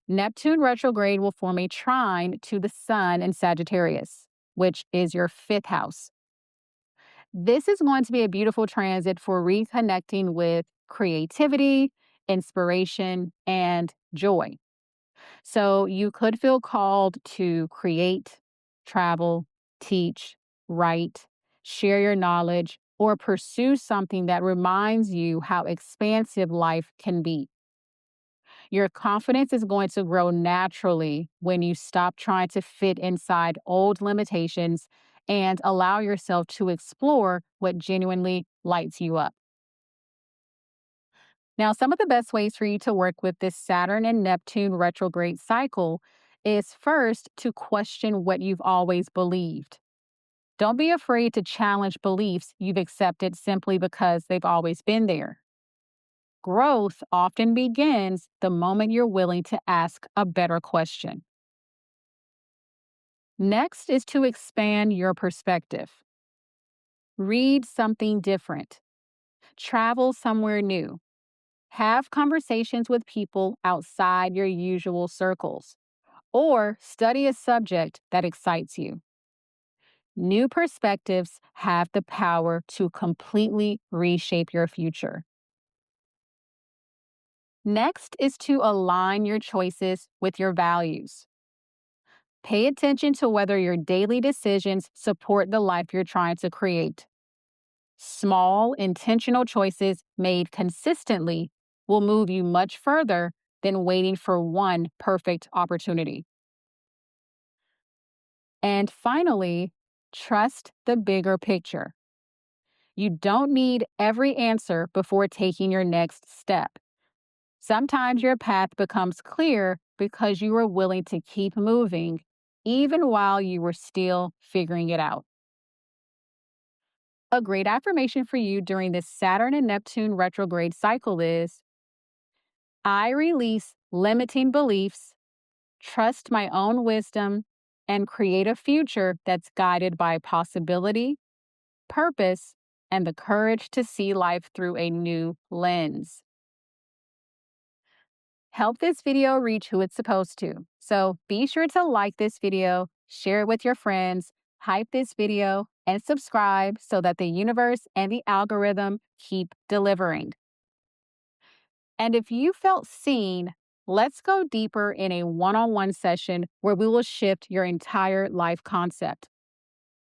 Speaker 2: Neptune retrograde will form a trine to the Sun in Sagittarius, which is your fifth house. This is going to be a beautiful transit for reconnecting with creativity, inspiration, and joy. So you could feel called to create, travel, teach, write, share your knowledge, or pursue something that reminds you how expansive life can be. Your confidence is going to grow naturally when you stop trying to fit inside old limitations and allow yourself to explore what genuinely lights you up. Now, some of the best ways for you to work with this Saturn and Neptune retrograde cycle is first to question what you've always believed. Don't be afraid to challenge beliefs you've accepted simply because they've always been there. Growth often begins the moment you're willing to ask a better question. Next is to expand your perspective. Read something different. Travel somewhere new. Have conversations with people outside your usual circles. Or study a subject that excites you. New perspectives have the power to completely reshape your future. Next is to align your choices with your values. Pay attention to whether your daily decisions support the life you're trying to create. Small, intentional choices made consistently will move you much further than waiting for one perfect opportunity. And finally, trust the bigger picture. You don't need every answer before taking your next step. Sometimes your path becomes clear because you were willing to keep moving, even while you were still figuring it out. A great affirmation for you during this Saturn and Neptune retrograde cycle is: I release limiting beliefs, trust my own wisdom, and create a future that's guided by possibility, purpose, and the courage to see life through a new lens. Help this video reach who it's supposed to. So be sure to like this video, share it with your friends, hype this video, and subscribe so that the universe and the algorithm keep delivering. And if you felt seen, let's go deeper in a one-on-one session where we will shift your entire life concept.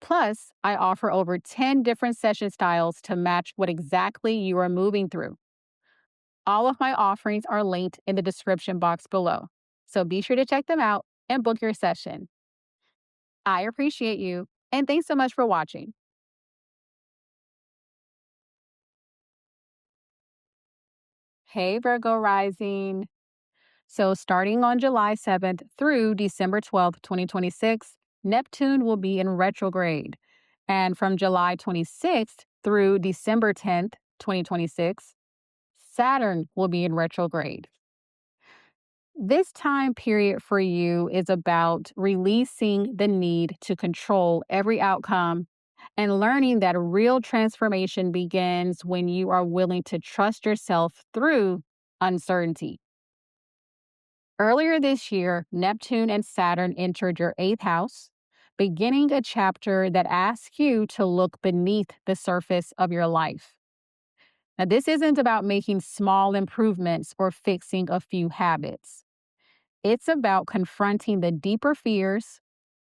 Speaker 2: Plus, I offer over 10 different session styles to match what exactly you are moving through. All of my offerings are linked in the description box below, so be sure to check them out and book your session. I appreciate you, and thanks so much for watching. Hey, Virgo rising. So starting on July 7th through December 12th, 2026, Neptune will be in retrograde. And from July 26th through December 10th, 2026, Saturn will be in retrograde. This time period for you is about releasing the need to control every outcome and learning that real transformation begins when you are willing to trust yourself through uncertainty. Earlier this year, Neptune and Saturn entered your 8th house, beginning a chapter that asks you to look beneath the surface of your life. Now, this isn't about making small improvements or fixing a few habits. It's about confronting the deeper fears,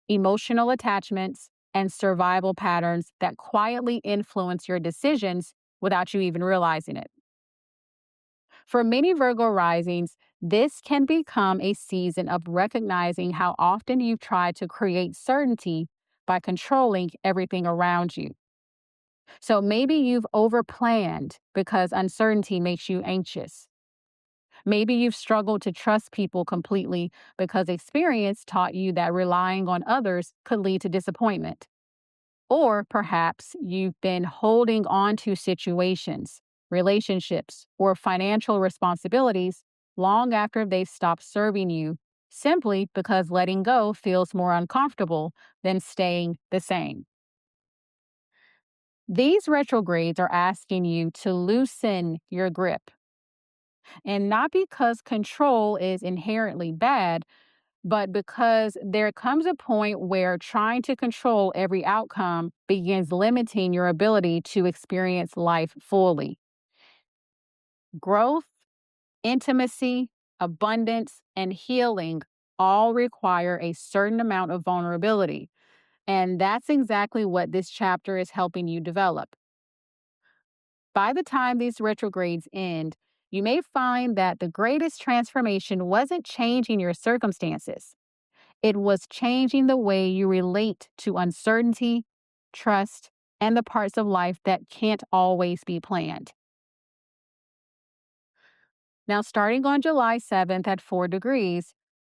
Speaker 2: emotional attachments, and survival patterns that quietly influence your decisions without you even realizing it. For many Virgo risings, this can become a season of recognizing how often you've tried to create certainty by controlling everything around you. So maybe you've overplanned because uncertainty makes you anxious. Maybe you've struggled to trust people completely because experience taught you that relying on others could lead to disappointment. Or perhaps you've been holding on to situations, relationships, or financial responsibilities long after they've stopped serving you, simply because letting go feels more uncomfortable than staying the same. These retrogrades are asking you to loosen your grip. And not because control is inherently bad, but because there comes a point where trying to control every outcome begins limiting your ability to experience life fully. Growth, intimacy, abundance, and healing all require a certain amount of vulnerability. And that's exactly what this chapter is helping you develop. By the time these retrogrades end, you may find that the greatest transformation wasn't changing your circumstances. It was changing the way you relate to uncertainty, trust, and the parts of life that can't always be planned. Now, starting on July 7th at 4 degrees,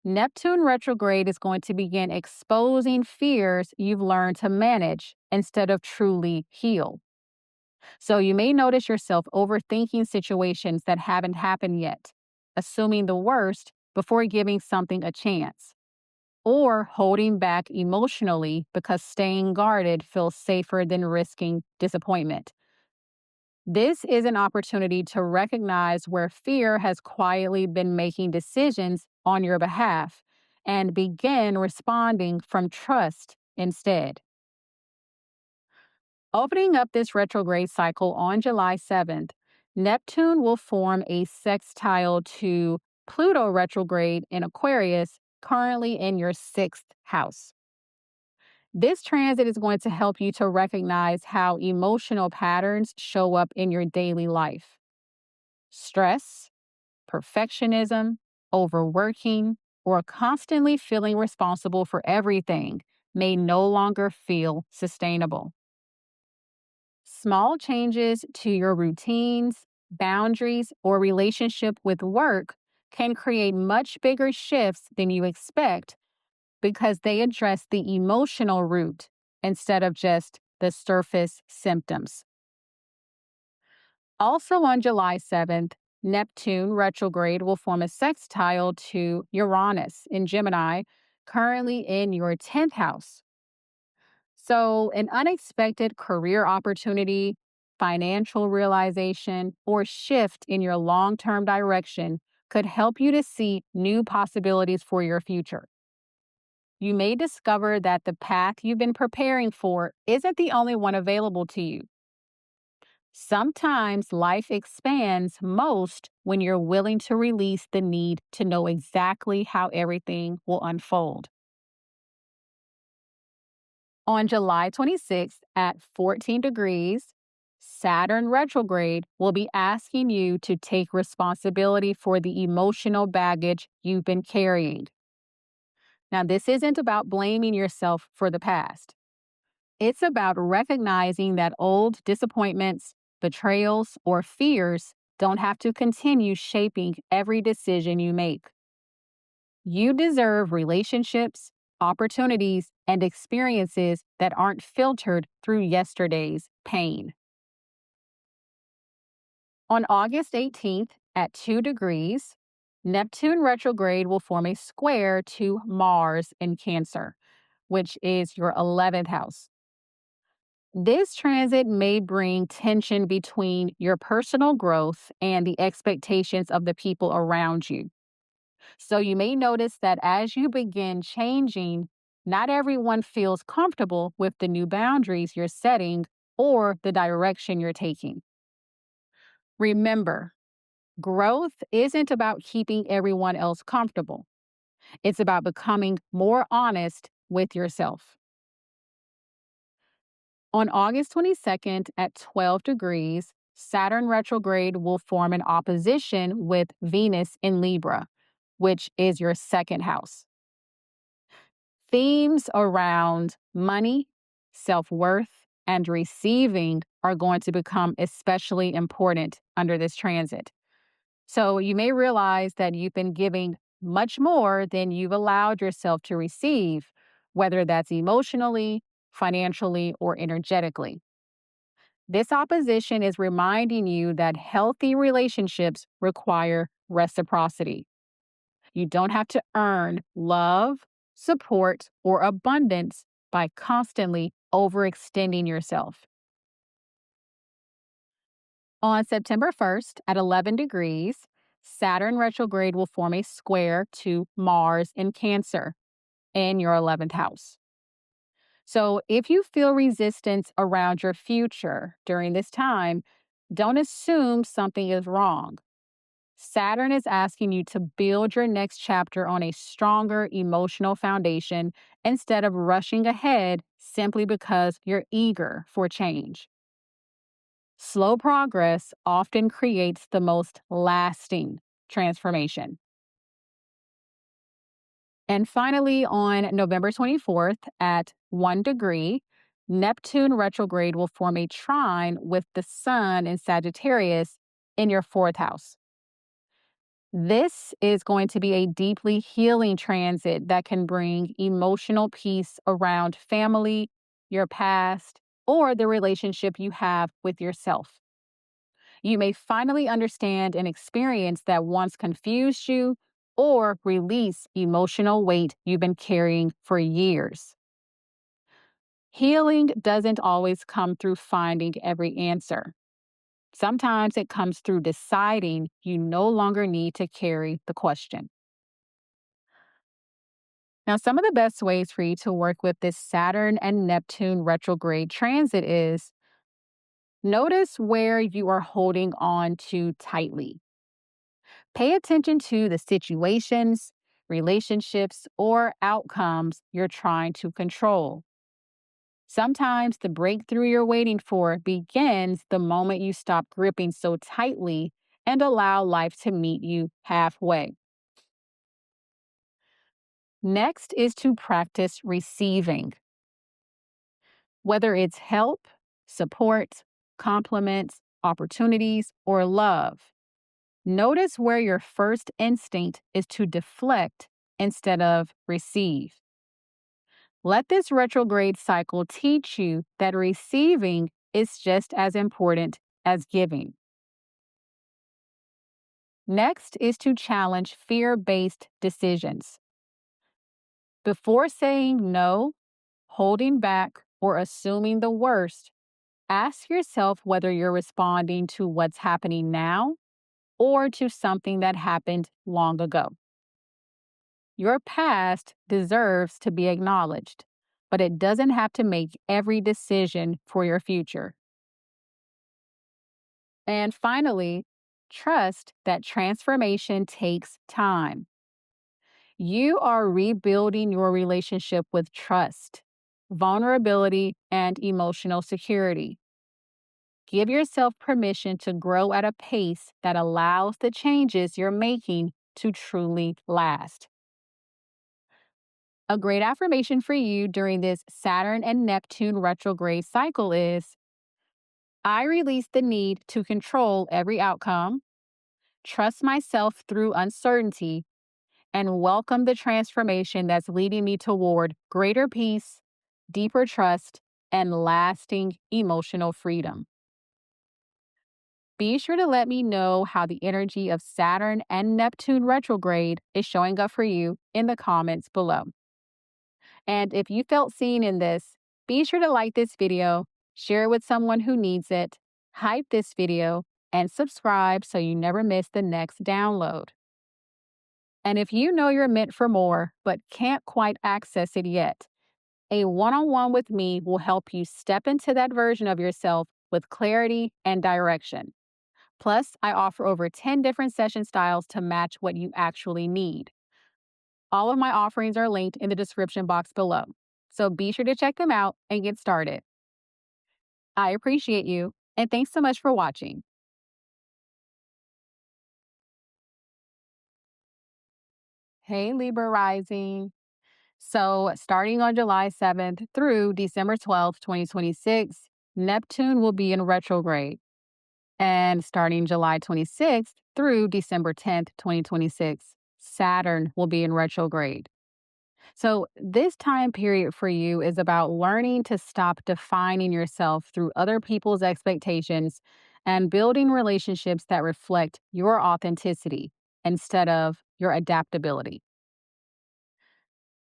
Speaker 2: Neptune retrograde is going to begin exposing fears you've learned to manage instead of truly heal. So you may notice yourself overthinking situations that haven't happened yet, assuming the worst before giving something a chance, or holding back emotionally because staying guarded feels safer than risking disappointment. This is an opportunity to recognize where fear has quietly been making decisions on your behalf and begin responding from trust instead. Opening up this retrograde cycle on July 7th, Neptune will form a sextile to Pluto retrograde in Aquarius currently in your 6th house. This transit is going to help you to recognize how emotional patterns show up in your daily life. Stress, perfectionism, overworking, or constantly feeling responsible for everything may no longer feel sustainable. Small changes to your routines, boundaries, or relationship with work can create much bigger shifts than you expect because they address the emotional root instead of just the surface symptoms. Also on July 7th, Neptune retrograde will form a sextile to Uranus in Gemini, currently in your 10th house. So, an unexpected career opportunity, financial realization, or shift in your long term direction could help you to see new possibilities for your future. You may discover that the path you've been preparing for isn't the only one available to you. Sometimes life expands most when you're willing to release the need to know exactly how everything will unfold. On July 26th at 14 degrees, Saturn retrograde will be asking you to take responsibility for the emotional baggage you've been carrying. Now, this isn't about blaming yourself for the past. It's about recognizing that old disappointments, betrayals, or fears don't have to continue shaping every decision you make. You deserve relationships, opportunities, and experiences that aren't filtered through yesterday's pain. On August 18th at 2 degrees, Neptune retrograde will form a square to Mars in Cancer, which is your 11th house. This transit may bring tension between your personal growth and the expectations of the people around you. So you may notice that as you begin changing, not everyone feels comfortable with the new boundaries you're setting or the direction you're taking. Remember, growth isn't about keeping everyone else comfortable. It's about becoming more honest with yourself. On August 22nd at 12 degrees, Saturn retrograde will form an opposition with Venus in Libra, which is your 2nd house. Themes around money, self-worth, and receiving are going to become especially important under this transit. So you may realize that you've been giving much more than you've allowed yourself to receive, whether that's emotionally, financially, or energetically. This opposition is reminding you that healthy relationships require reciprocity. You don't have to earn love, support, or abundance by constantly overextending yourself. On September 1st at 11 degrees, Saturn retrograde will form a square to Mars in Cancer in your 11th house. So if you feel resistance around your future during this time, don't assume something is wrong. Saturn is asking you to build your next chapter on a stronger emotional foundation instead of rushing ahead simply because you're eager for change. Slow progress often creates the most lasting transformation. And finally, on November 24th at 1 degree, Neptune retrograde will form a trine with the Sun in Sagittarius in your 4th house. This is going to be a deeply healing transit that can bring emotional peace around family, your past, or the relationship you have with yourself. You may finally understand an experience that once confused you or release emotional weight you've been carrying for years. Healing doesn't always come through finding every answer. Sometimes it comes through deciding you no longer need to carry the question. Now, some of the best ways for you to work with this Saturn and Neptune retrograde transit is notice where you are holding on too tightly. Pay attention to the situations, relationships, or outcomes you're trying to control. Sometimes the breakthrough you're waiting for begins the moment you stop gripping so tightly and allow life to meet you halfway. Next is to practice receiving. Whether it's help, support, compliments, opportunities, or love, notice where your first instinct is to deflect instead of receive. Let this retrograde cycle teach you that receiving is just as important as giving. Next is to challenge fear-based decisions. Before saying no, holding back, or assuming the worst, ask yourself whether you're responding to what's happening now or to something that happened long ago. Your past deserves to be acknowledged, but it doesn't have to make every decision for your future. And finally, trust that transformation takes time. You are rebuilding your relationship with trust, vulnerability, and emotional security. Give yourself permission to grow at a pace that allows the changes you're making to truly last. A great affirmation for you during this Saturn and Neptune retrograde cycle is: I release the need to control every outcome, trust myself through uncertainty, and welcome the transformation that's leading me toward greater peace, deeper trust, and lasting emotional freedom. Be sure to let me know how the energy of Saturn and Neptune retrograde is showing up for you in the comments below. And if you felt seen in this, be sure to like this video, share it with someone who needs it, hype this video, and subscribe so you never miss the next download. And if you know you're meant for more but can't quite access it yet, a one-on-one with me will help you step into that version of yourself with clarity and direction. Plus, I offer over 10 different session styles to match what you actually need. All of my offerings are linked in the description box below, so be sure to check them out and get started. I appreciate you, and thanks so much for watching. Hey, Libra Rising. So, starting on July 7th through December 12th, 2026, Neptune will be in retrograde. And starting July 26th through December 10th, 2026, Saturn will be in retrograde. So, this time period for you is about learning to stop defining yourself through other people's expectations and building relationships that reflect your authenticity instead of your adaptability.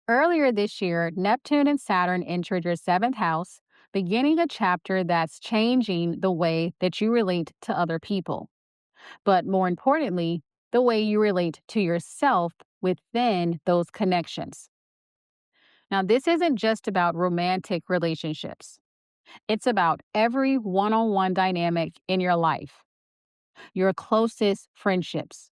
Speaker 2: Earlier this year, Neptune and Saturn entered your seventh house, beginning a chapter that's changing the way that you relate to other people. But more importantly, the way you relate to yourself within those connections. Now, this isn't just about romantic relationships. It's about every one-on-one dynamic in your life, your closest friendships,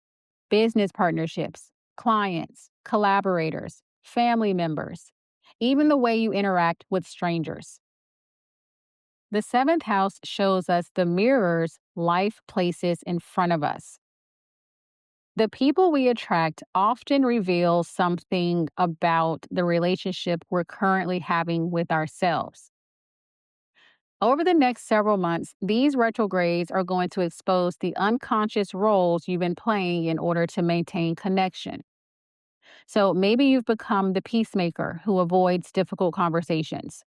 Speaker 2: business partnerships, clients, collaborators, family members, even the way you interact with strangers. The seventh house shows us the mirrors life places in front of us. The people we attract often reveal something about the relationship we're currently having with ourselves. Over the next several months, these retrogrades are going to expose the unconscious roles you've been playing in order to maintain connection. So maybe you've become the peacemaker who avoids difficult conversations.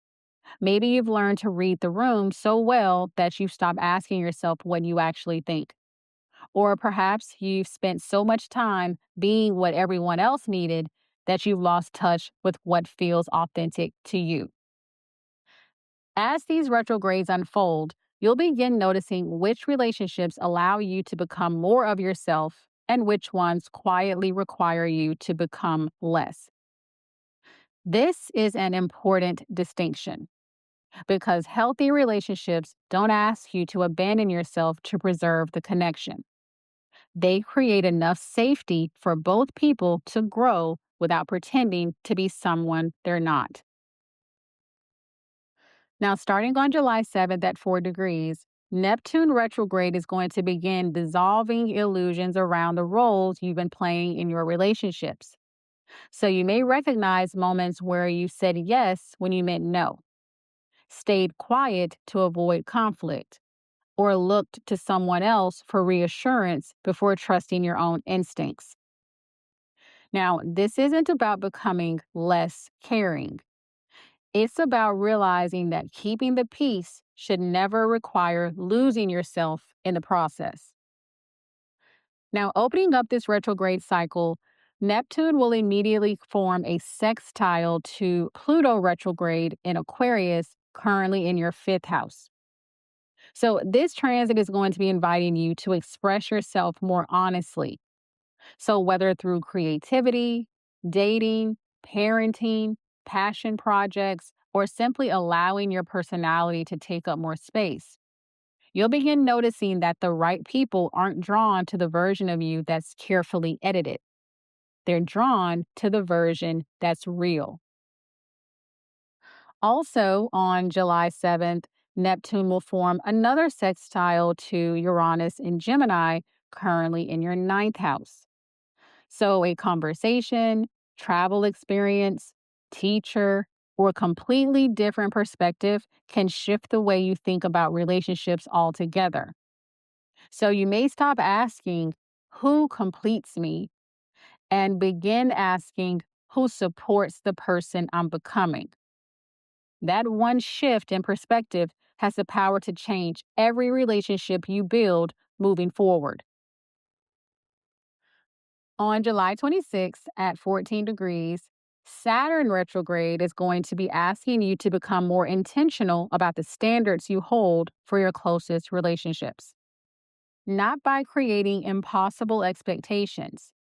Speaker 2: Maybe you've learned to read the room so well that you've stopped asking yourself what you actually think. Or perhaps you've spent so much time being what everyone else needed that you've lost touch with what feels authentic to you. As these retrogrades unfold, you'll begin noticing which relationships allow you to become more of yourself and which ones quietly require you to become less. This is an important distinction because healthy relationships don't ask you to abandon yourself to preserve the connection. They create enough safety for both people to grow without pretending to be someone they're not. Now, starting on July 7th at 4 degrees, Neptune retrograde is going to begin dissolving illusions around the roles you've been playing in your relationships. So you may recognize moments where you said yes when you meant no, stayed quiet to avoid conflict, or looked to someone else for reassurance before trusting your own instincts. Now, this isn't about becoming less caring. It's about realizing that keeping the peace should never require losing yourself in the process. Now, opening up this retrograde cycle, Neptune will immediately form a sextile to Pluto retrograde in Aquarius, currently in your fifth house. So, this transit is going to be inviting you to express yourself more honestly. So, whether through creativity, dating, parenting, passion projects, or simply allowing your personality to take up more space, you'll begin noticing that the right people aren't drawn to the version of you that's carefully edited. They're drawn to the version that's real. Also, on July 7th, Neptune will form another sextile to Uranus in Gemini, currently in your ninth house. So, a conversation, travel experience, teacher, or completely different perspective can shift the way you think about relationships altogether. So, you may stop asking, who completes me? And begin asking, who supports the person I'm becoming? That one shift in perspective has the power to change every relationship you build moving forward. On July 26th at 14 degrees, Saturn retrograde is going to be asking you to become more intentional about the standards you hold for your closest relationships. Not by creating impossible expectations,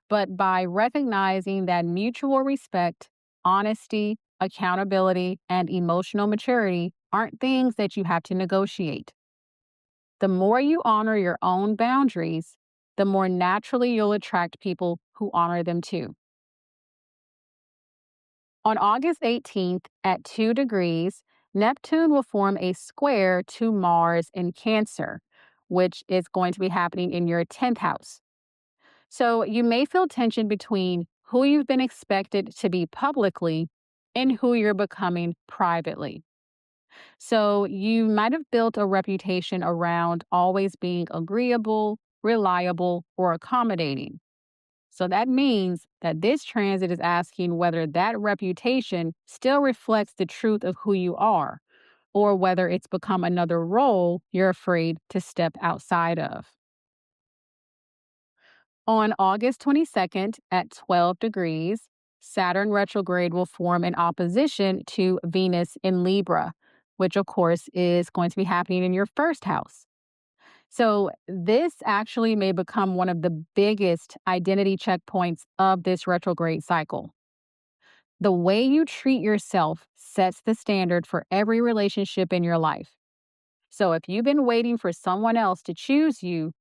Speaker 2: but by recognizing that mutual respect, honesty, accountability, and emotional maturity aren't things that you have to negotiate. The more you honor your own boundaries, the more naturally you'll attract people who honor them too. On August 18th at 2 degrees, Neptune will form a square to Mars in Cancer, which is going to be happening in your 10th house. So you may feel tension between who you've been expected to be publicly and who you're becoming privately. So you might have built a reputation around always being agreeable, reliable, or accommodating. So that means that this transit is asking whether that reputation still reflects the truth of who you are, or whether it's become another role you're afraid to step outside of. On August 22nd at 12 degrees, Saturn retrograde will form an opposition to Venus in Libra, which of course is going to be happening in your first house. So, this actually may become one of the biggest identity checkpoints of this retrograde cycle. The way you treat yourself sets the standard for every relationship in your life. So, if you've been waiting for someone else to choose you,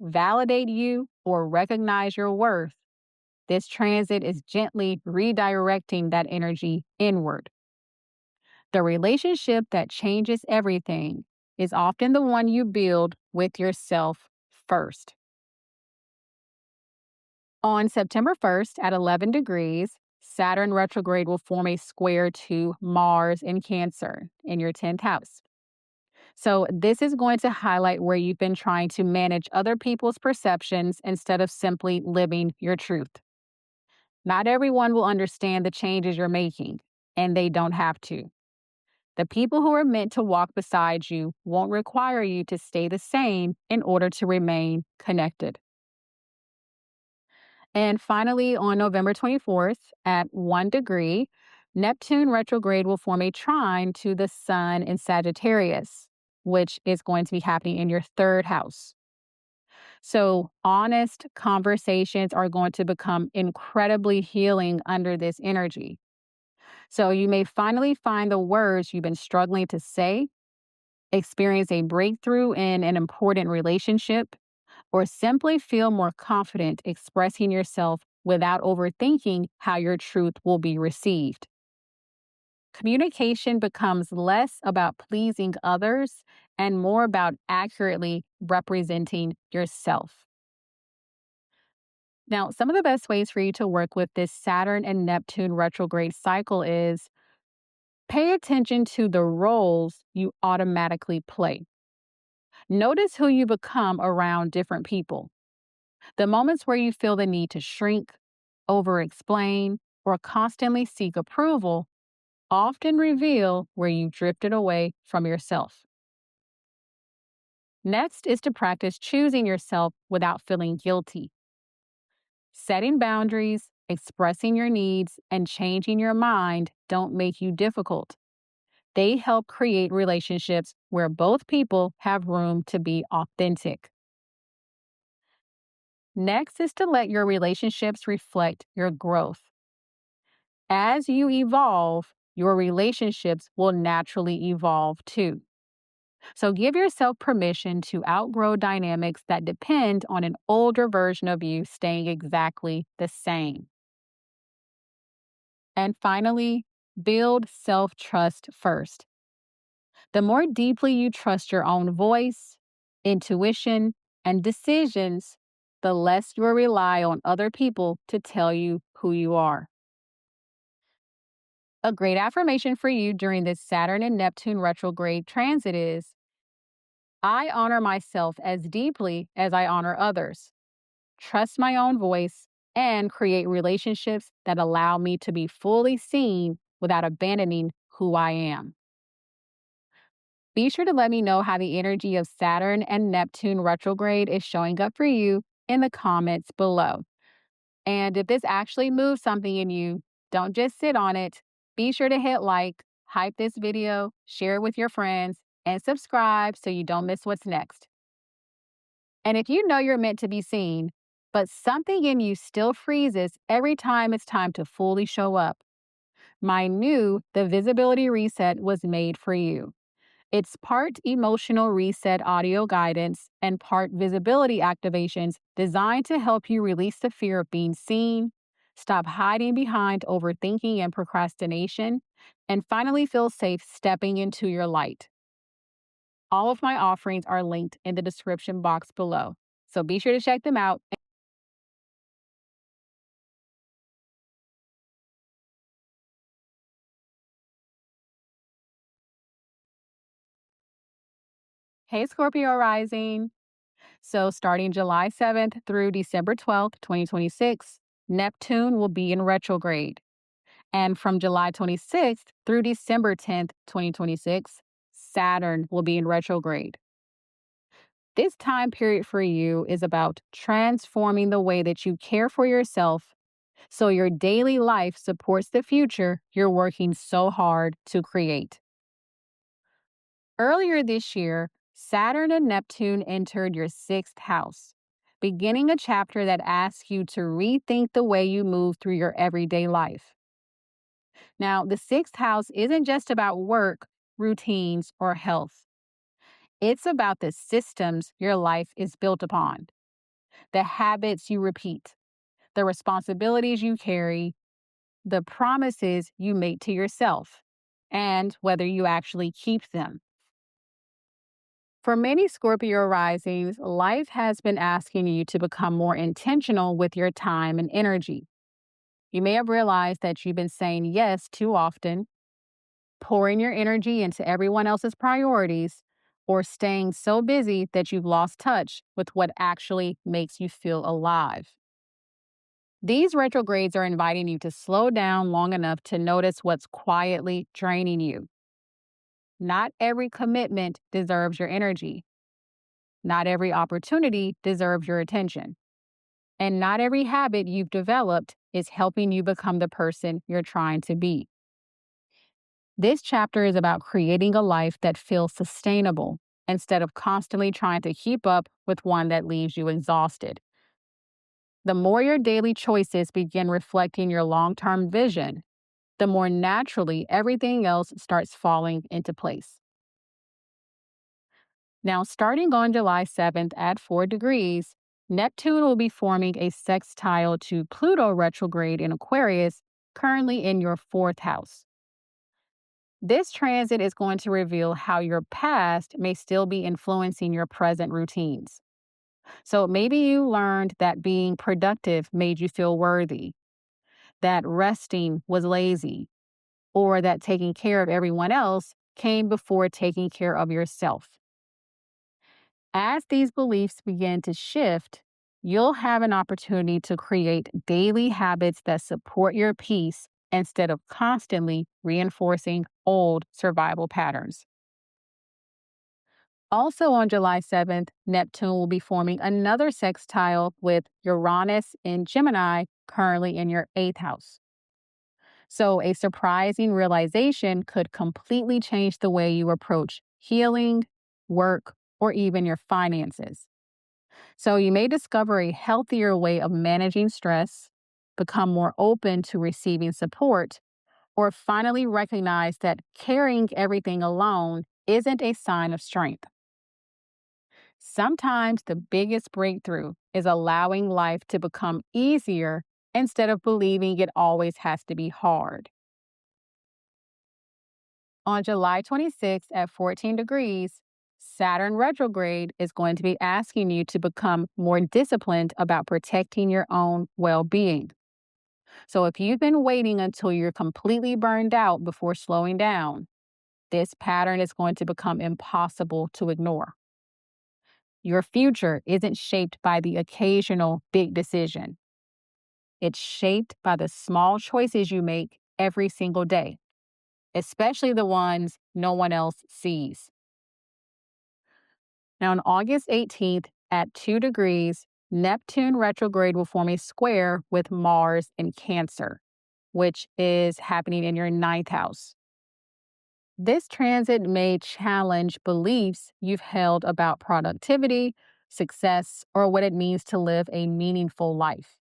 Speaker 2: validate you, or recognize your worth, this transit is gently redirecting that energy inward. The relationship that changes everything is often the one you build with yourself first. On September 1st at 11 degrees, Saturn retrograde will form a square to Mars in Cancer in your 10th house. So, this is going to highlight where you've been trying to manage other people's perceptions instead of simply living your truth. Not everyone will understand the changes you're making, and they don't have to. The people who are meant to walk beside you won't require you to stay the same in order to remain connected. And finally, on November 24th at 1 degree, Neptune retrograde will form a trine to the Sun in Sagittarius, which is going to be happening in your third house. So, honest conversations are going to become incredibly healing under this energy. So, you may finally find the words you've been struggling to say, experience a breakthrough in an important relationship, or simply feel more confident expressing yourself without overthinking how your truth will be received. Communication becomes less about pleasing others and more about accurately representing yourself. Now, some of the best ways for you to work with this Saturn and Neptune retrograde cycle is pay attention to the roles you automatically play. Notice who you become around different people. The moments where you feel the need to shrink, over explain, or constantly seek approval often reveal where you drifted away from yourself. Next is to practice choosing yourself without feeling guilty. Setting boundaries, expressing your needs, and changing your mind don't make you difficult. They help create relationships where both people have room to be authentic. Next is to let your relationships reflect your growth. As you evolve, your relationships will naturally evolve too. So give yourself permission to outgrow dynamics that depend on an older version of you staying exactly the same. And finally, build self-trust first. The more deeply you trust your own voice, intuition, and decisions, the less you'll rely on other people to tell you who you are. A great affirmation for you during this Saturn and Neptune retrograde transit is, I honor myself as deeply as I honor others, trust my own voice, and create relationships that allow me to be fully seen without abandoning who I am. Be sure to let me know how the energy of Saturn and Neptune retrograde is showing up for you in the comments below. And if this actually moves something in you, don't just sit on it. Be sure to hit like, hype this video, share it with your friends, and subscribe so you don't miss what's next. And if you know you're meant to be seen, but something in you still freezes every time it's time to fully show up, my new The Visibility Reset was made for you. It's part emotional reset audio guidance and part visibility activations designed to help you release the fear of being seen, stop hiding behind overthinking and procrastination, and finally feel safe stepping into your light. All of my offerings are linked in the description box below, so be sure to check them out. Hey, Scorpio rising. So, starting July 7th through December 12th, 2026, Neptune will be in retrograde. And from July 26th through December 10th, 2026, Saturn will be in retrograde. This time period for you is about transforming the way that you care for yourself so your daily life supports the future you're working so hard to create. Earlier this year, Saturn and Neptune entered your sixth house, beginning a chapter that asks you to rethink the way you move through your everyday life. Now, the sixth house isn't just about work, routines, or health. It's about the systems your life is built upon, the habits you repeat, the responsibilities you carry, the promises you make to yourself, and whether you actually keep them. For many Scorpio risings, life has been asking you to become more intentional with your time and energy. You may have realized that you've been saying yes too often, pouring your energy into everyone else's priorities, or staying so busy that you've lost touch with what actually makes you feel alive. These retrogrades are inviting you to slow down long enough to notice what's quietly draining you. Not every commitment deserves your energy. Not every opportunity deserves your attention. And not every habit you've developed is helping you become the person you're trying to be. This chapter is about creating a life that feels sustainable instead of constantly trying to keep up with one that leaves you exhausted. The more your daily choices begin reflecting your long-term vision, the more naturally everything else starts falling into place. Now, starting on July 7th at 4 degrees, Neptune will be forming a sextile to Pluto retrograde in Aquarius, currently in your fourth house. This transit is going to reveal how your past may still be influencing your present routines. So maybe you learned that being productive made you feel worthy, that resting was lazy, or that taking care of everyone else came before taking care of yourself. As these beliefs begin to shift, you'll have an opportunity to create daily habits that support your peace instead of constantly reinforcing old survival patterns. Also on July 7th, Neptune will be forming another sextile with Uranus in Gemini, currently in your eighth house. So, a surprising realization could completely change the way you approach healing, work, or even your finances. So, you may discover a healthier way of managing stress, become more open to receiving support, or finally recognize that carrying everything alone isn't a sign of strength. Sometimes the biggest breakthrough is allowing life to become easier instead of believing it always has to be hard. On July 26th at 14 degrees, Saturn retrograde is going to be asking you to become more disciplined about protecting your own well being. So, if you've been waiting until you're completely burned out before slowing down, this pattern is going to become impossible to ignore. Your future isn't shaped by the occasional big decision. It's shaped by the small choices you make every single day, especially the ones no one else sees. Now, on August 18th at 2 degrees, Neptune retrograde will form a square with Mars in Cancer, which is happening in your ninth house. This transit may challenge beliefs you've held about productivity, success, or what it means to live a meaningful life.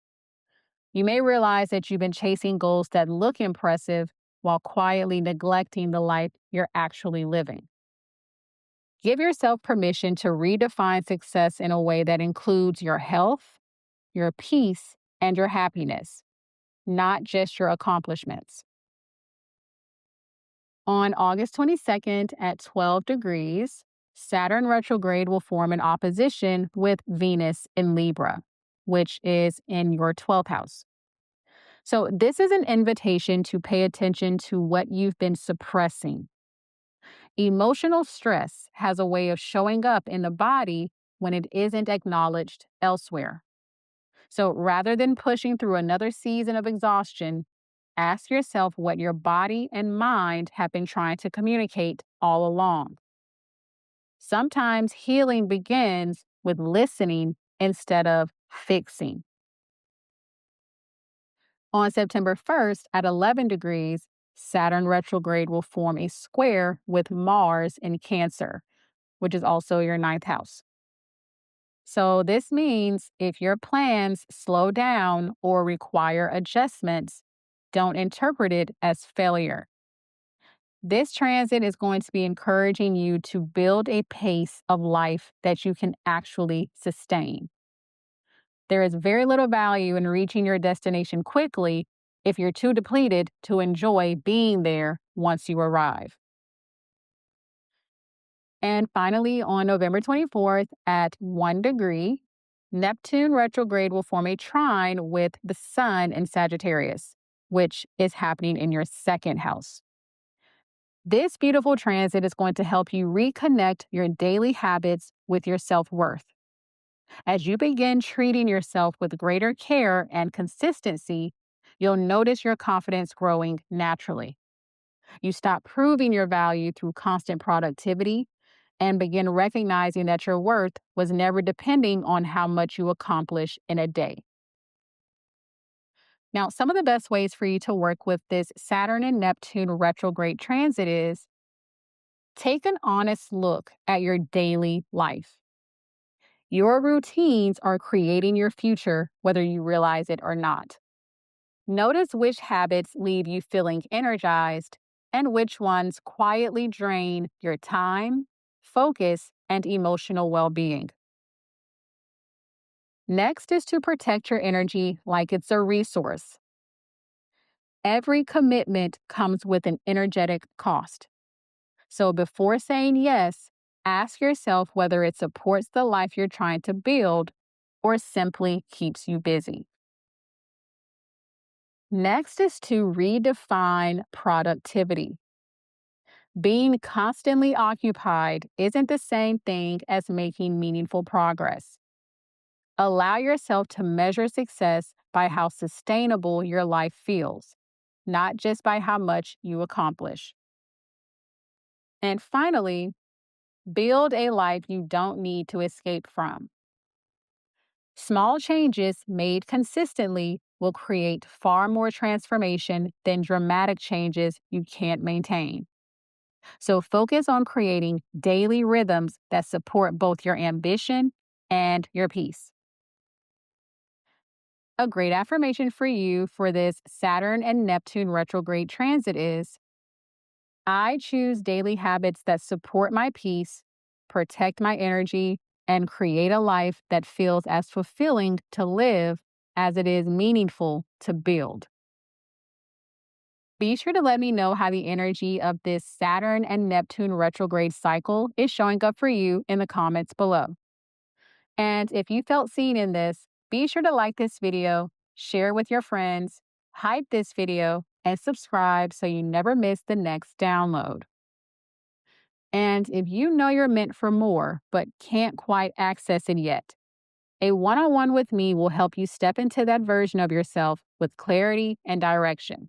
Speaker 2: You may realize that you've been chasing goals that look impressive while quietly neglecting the life you're actually living. Give yourself permission to redefine success in a way that includes your health, your peace, and your happiness, not just your accomplishments. On August 22nd at 12 degrees, Saturn retrograde will form an opposition with Venus in Libra, which is in your 12th house. So, this is an invitation to pay attention to what you've been suppressing. Emotional stress has a way of showing up in the body when it isn't acknowledged elsewhere. So, rather than pushing through another season of exhaustion, ask yourself what your body and mind have been trying to communicate all along. Sometimes healing begins with listening instead of fixing. On September 1st at 11 degrees, Saturn retrograde will form a square with Mars in Cancer, which is also your ninth house. So, this means if your plans slow down or require adjustments, don't interpret it as failure. This transit is going to be encouraging you to build a pace of life that you can actually sustain. There is very little value in reaching your destination quickly if you're too depleted to enjoy being there once you arrive. And finally, on November 24th at 1 degree, Neptune retrograde will form a trine with the Sun in Sagittarius, which is happening in your second house. This beautiful transit is going to help you reconnect your daily habits with your self worth. As you begin treating yourself with greater care and consistency, you'll notice your confidence growing naturally. You stop proving your value through constant productivity and begin recognizing that your worth was never depending on how much you accomplish in a day. Now, some of the best ways for you to work with this Saturn and Neptune retrograde transit is take an honest look at your daily life. Your routines are creating your future, whether you realize it or not. Notice which habits leave you feeling energized and which ones quietly drain your time, focus, and emotional well being. Next is to protect your energy like it's a resource. Every commitment comes with an energetic cost. So before saying yes, ask yourself whether it supports the life you're trying to build or simply keeps you busy. Next is to redefine productivity. Being constantly occupied isn't the same thing as making meaningful progress. Allow yourself to measure success by how sustainable your life feels, not just by how much you accomplish. And finally, build a life you don't need to escape from. Small changes made consistently will create far more transformation than dramatic changes you can't maintain. So focus on creating daily rhythms that support both your ambition and your peace. A great affirmation for you for this Saturn and Neptune retrograde transit is: I choose daily habits that support my peace, protect my energy, and create a life that feels as fulfilling to live as it is meaningful to build. Be sure to let me know how the energy of this Saturn and Neptune retrograde cycle is showing up for you in the comments below. And if you felt seen in this, be sure to like this video, share with your friends, hype this video, and subscribe so you never miss the next download. And if you know you're meant for more but can't quite access it yet, a one-on-one with me will help you step into that version of yourself with clarity and direction.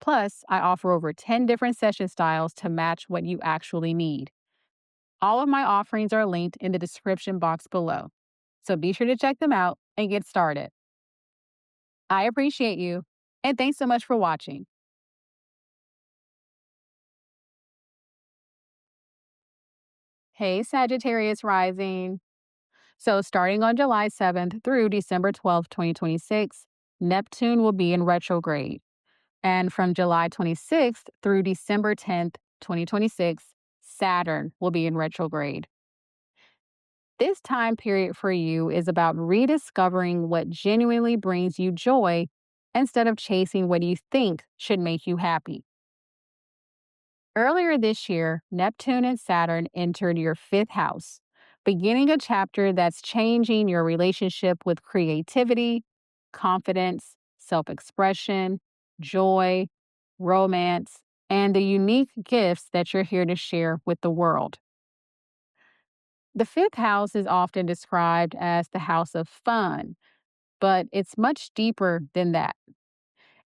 Speaker 2: Plus, I offer over 10 different session styles to match what you actually need. All of my offerings are linked in the description box below, so be sure to check them out and get started. I appreciate you, and thanks so much for watching. Hey, Sagittarius rising. So, starting on July 7th through December 12th, 2026, Neptune will be in retrograde. And from July 26th through December 10th, 2026, Saturn will be in retrograde. This time period for you is about rediscovering what genuinely brings you joy instead of chasing what you think should make you happy. Earlier this year, Neptune and Saturn entered your fifth house, beginning a chapter that's changing your relationship with creativity, confidence, self expression, joy, romance, and the unique gifts that you're here to share with the world. The fifth house is often described as the house of fun, but it's much deeper than that.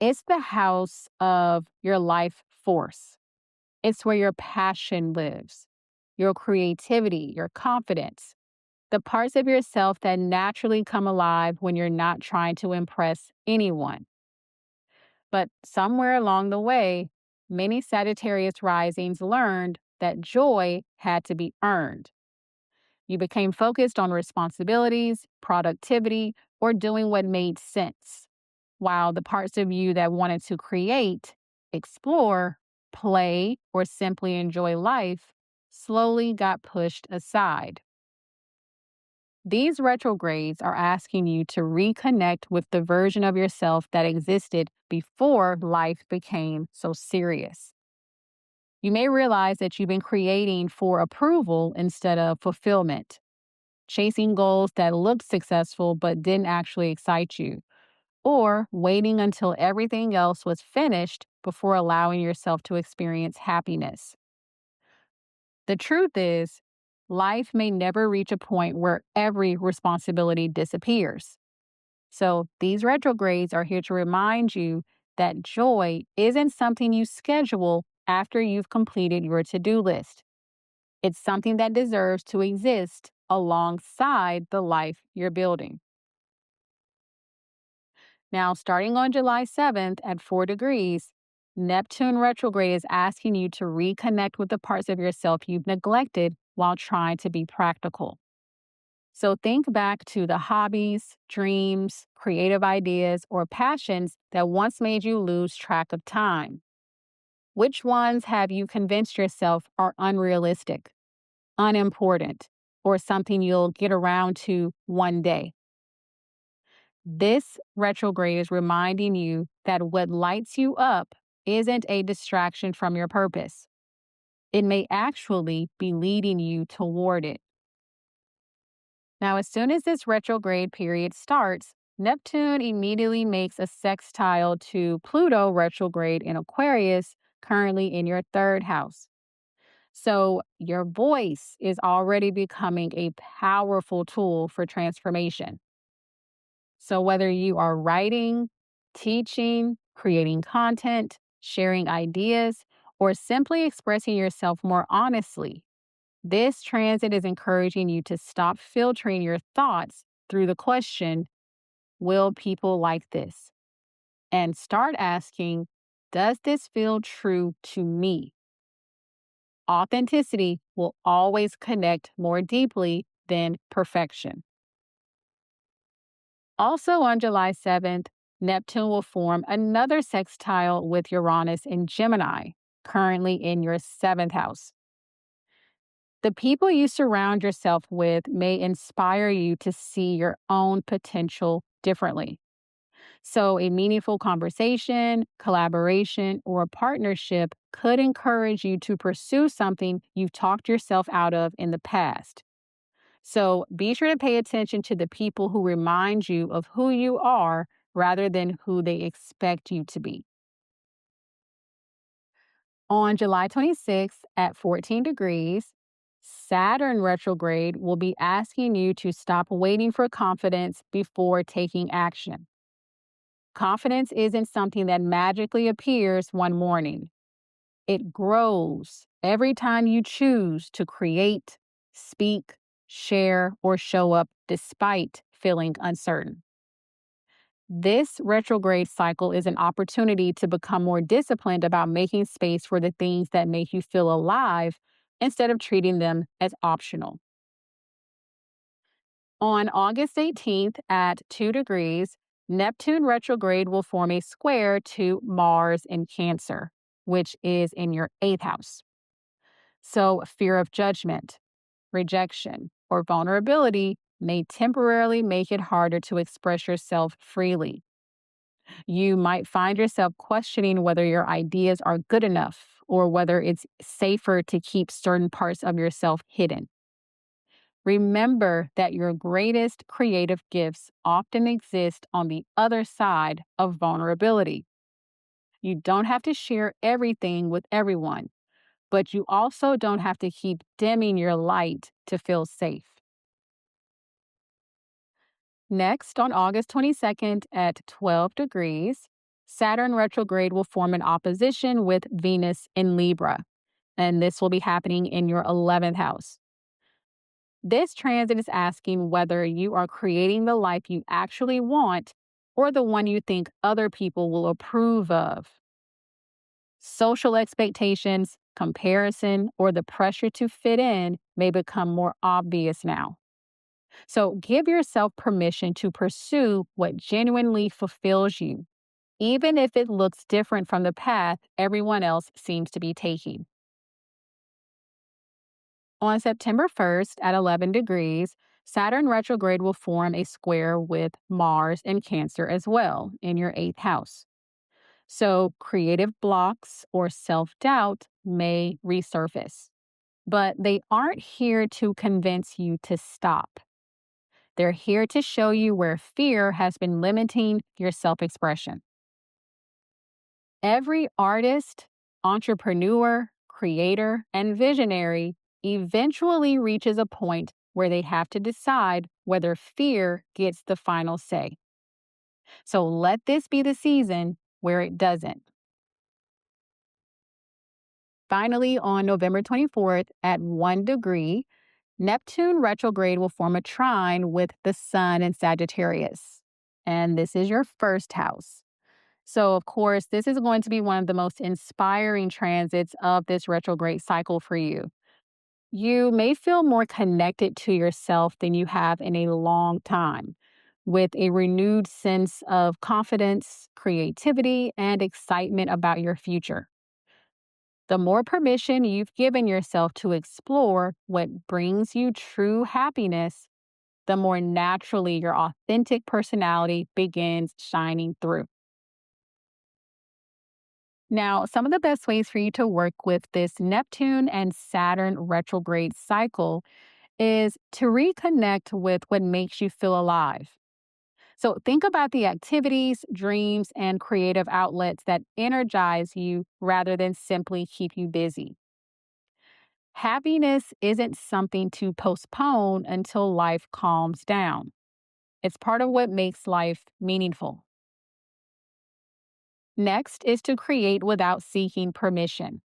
Speaker 2: It's the house of your life force. It's where your passion lives, your creativity, your confidence, the parts of yourself that naturally come alive when you're not trying to impress anyone. But somewhere along the way, many Sagittarius risings learned that joy had to be earned. You became focused on responsibilities, productivity, or doing what made sense, while the parts of you that wanted to create, explore, play, or simply enjoy life slowly got pushed aside. These retrogrades are asking you to reconnect with the version of yourself that existed before life became so serious. You may realize that you've been creating for approval instead of fulfillment, chasing goals that looked successful but didn't actually excite you, or waiting until everything else was finished before allowing yourself to experience happiness. The truth is, life may never reach a point where every responsibility disappears. So, these retrogrades are here to remind you that joy isn't something you schedule after you've completed your to-do list. It's something that deserves to exist alongside the life you're building. Now, starting on July 7th at 4 degrees, Neptune retrograde is asking you to reconnect with the parts of yourself you've neglected while trying to be practical. So think back to the hobbies, dreams, creative ideas, or passions that once made you lose track of time. Which ones have you convinced yourself are unrealistic, unimportant, or something you'll get around to one day? This retrograde is reminding you that what lights you up isn't a distraction from your purpose. It may actually be leading you toward it. Now, as soon as this retrograde period starts, Neptune immediately makes a sextile to Pluto retrograde in Aquarius, currently in your third house. So, your voice is already becoming a powerful tool for transformation. So, whether you are writing, teaching, creating content, sharing ideas, or simply expressing yourself more honestly, this transit is encouraging you to stop filtering your thoughts through the question, will people like this? And start asking, does this feel true to me? Authenticity will always connect more deeply than perfection. Also, on July 7th, Neptune will form another sextile with Uranus in Gemini, currently in your seventh house. The people you surround yourself with may inspire you to see your own potential differently. So, a meaningful conversation, collaboration, or a partnership could encourage you to pursue something you've talked yourself out of in the past. So, be sure to pay attention to the people who remind you of who you are rather than who they expect you to be. On July 26th at 14 degrees, Saturn retrograde will be asking you to stop waiting for confidence before taking action. Confidence isn't something that magically appears one morning. It grows every time you choose to create, speak, share, or show up despite feeling uncertain. This retrograde cycle is an opportunity to become more disciplined about making space for the things that make you feel alive instead of treating them as optional. On August 18th at 2 degrees, Neptune retrograde will form a square to Mars in Cancer, which is in your eighth house. So, fear of judgment, rejection, or vulnerability may temporarily make it harder to express yourself freely. You might find yourself questioning whether your ideas are good enough or whether it's safer to keep certain parts of yourself hidden. Remember that your greatest creative gifts often exist on the other side of vulnerability. You don't have to share everything with everyone, but you also don't have to keep dimming your light to feel safe. Next, on August 22nd at 12 degrees, Saturn retrograde will form an opposition with Venus in Libra, and this will be happening in your 11th house. This transit is asking whether you are creating the life you actually want or the one you think other people will approve of. Social expectations, comparison, or the pressure to fit in may become more obvious now. So give yourself permission to pursue what genuinely fulfills you, even if it looks different from the path everyone else seems to be taking. On September 1st at 11 degrees, Saturn retrograde will form a square with Mars in Cancer as well in your eighth house. So creative blocks or self doubt may resurface, but they aren't here to convince you to stop. They're here to show you where fear has been limiting your self expression. Every artist, entrepreneur, creator, and visionary eventually reaches a point where they have to decide whether fear gets the final say. So let this be the season where it doesn't. Finally, on November 24th at 1 degree, Neptune retrograde will form a trine with the Sun in Sagittarius. And this is your first house. So, of course, this is going to be one of the most inspiring transits of this retrograde cycle for you. You may feel more connected to yourself than you have in a long time, with a renewed sense of confidence, creativity, and excitement about your future. The more permission you've given yourself to explore what brings you true happiness, the more naturally your authentic personality begins shining through. Now, some of the best ways for you to work with this Neptune and Saturn retrograde cycle is to reconnect with what makes you feel alive. So, think about the activities, dreams, and creative outlets that energize you rather than simply keep you busy. Happiness isn't something to postpone until life calms down. It's part of what makes life meaningful. Next is to create without seeking permission.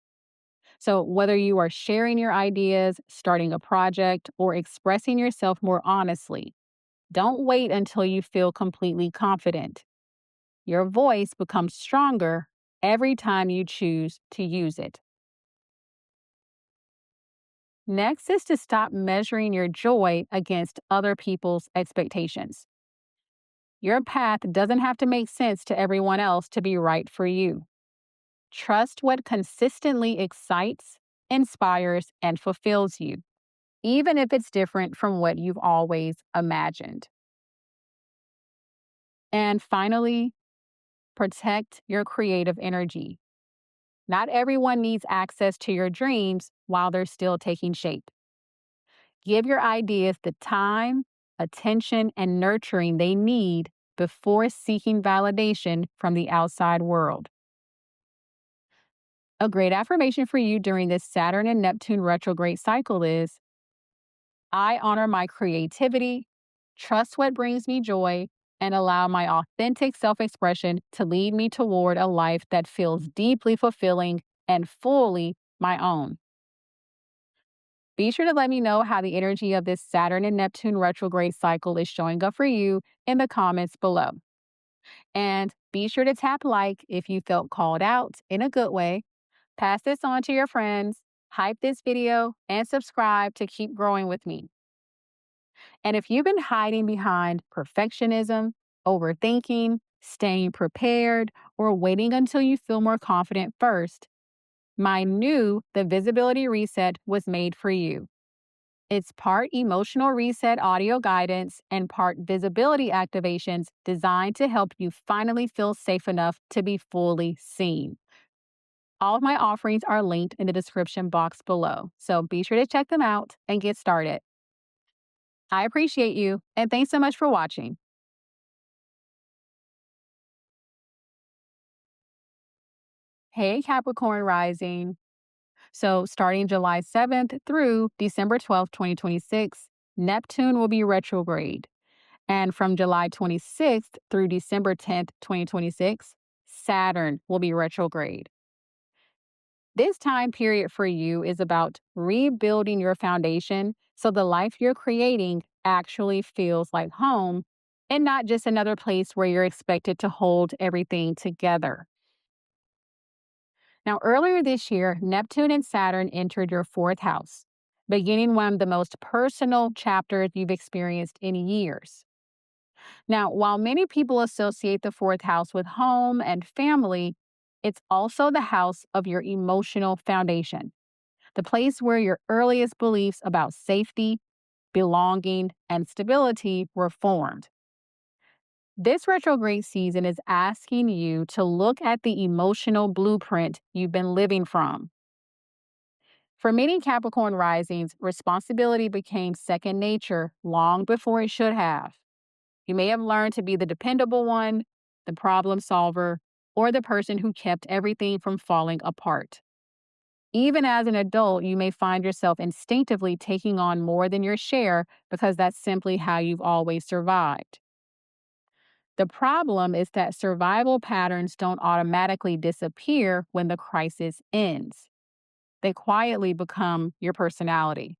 Speaker 2: So, whether you are sharing your ideas, starting a project, or expressing yourself more honestly, don't wait until you feel completely confident. Your voice becomes stronger every time you choose to use it. Next is to stop measuring your joy against other people's expectations. Your path doesn't have to make sense to everyone else to be right for you. Trust what consistently excites, inspires, and fulfills you, even if it's different from what you've always imagined. And finally, protect your creative energy. Not everyone needs access to your dreams while they're still taking shape. Give your ideas the time, attention, and nurturing they need before seeking validation from the outside world. A great affirmation for you during this Saturn and Neptune retrograde cycle is: I honor my creativity, trust what brings me joy, and allow my authentic self expression to lead me toward a life that feels deeply fulfilling and fully my own. Be sure to let me know how the energy of this Saturn and Neptune retrograde cycle is showing up for you in the comments below. And be sure to tap like if you felt called out in a good way. Pass this on to your friends, hype this video, and subscribe to keep growing with me. And if you've been hiding behind perfectionism, overthinking, staying prepared, or waiting until you feel more confident first, my new The Visibility Reset was made for you. It's part emotional reset audio guidance and part visibility activations designed to help you finally feel safe enough to be fully seen. All of my offerings are linked in the description box below, so be sure to check them out and get started. I appreciate you, and thanks so much for watching. Hey, Capricorn Rising. So, starting July 7th through December 12th, 2026, Neptune will be retrograde. And from July 26th through December 10th, 2026, Saturn will be retrograde. This time period for you is about rebuilding your foundation so the life you're creating actually feels like home and not just another place where you're expected to hold everything together. Now, earlier this year, Neptune and Saturn entered your fourth house, beginning one of the most personal chapters you've experienced in years. Now, while many people associate the fourth house with home and family, it's also the house of your emotional foundation, the place where your earliest beliefs about safety, belonging, and stability were formed. This retrograde season is asking you to look at the emotional blueprint you've been living from. For many Capricorn risings, responsibility became second nature long before it should have. You may have learned to be the dependable one, the problem solver, or the person who kept everything from falling apart. Even as an adult, you may find yourself instinctively taking on more than your share because that's simply how you've always survived. The problem is that survival patterns don't automatically disappear when the crisis ends. They quietly become your personality.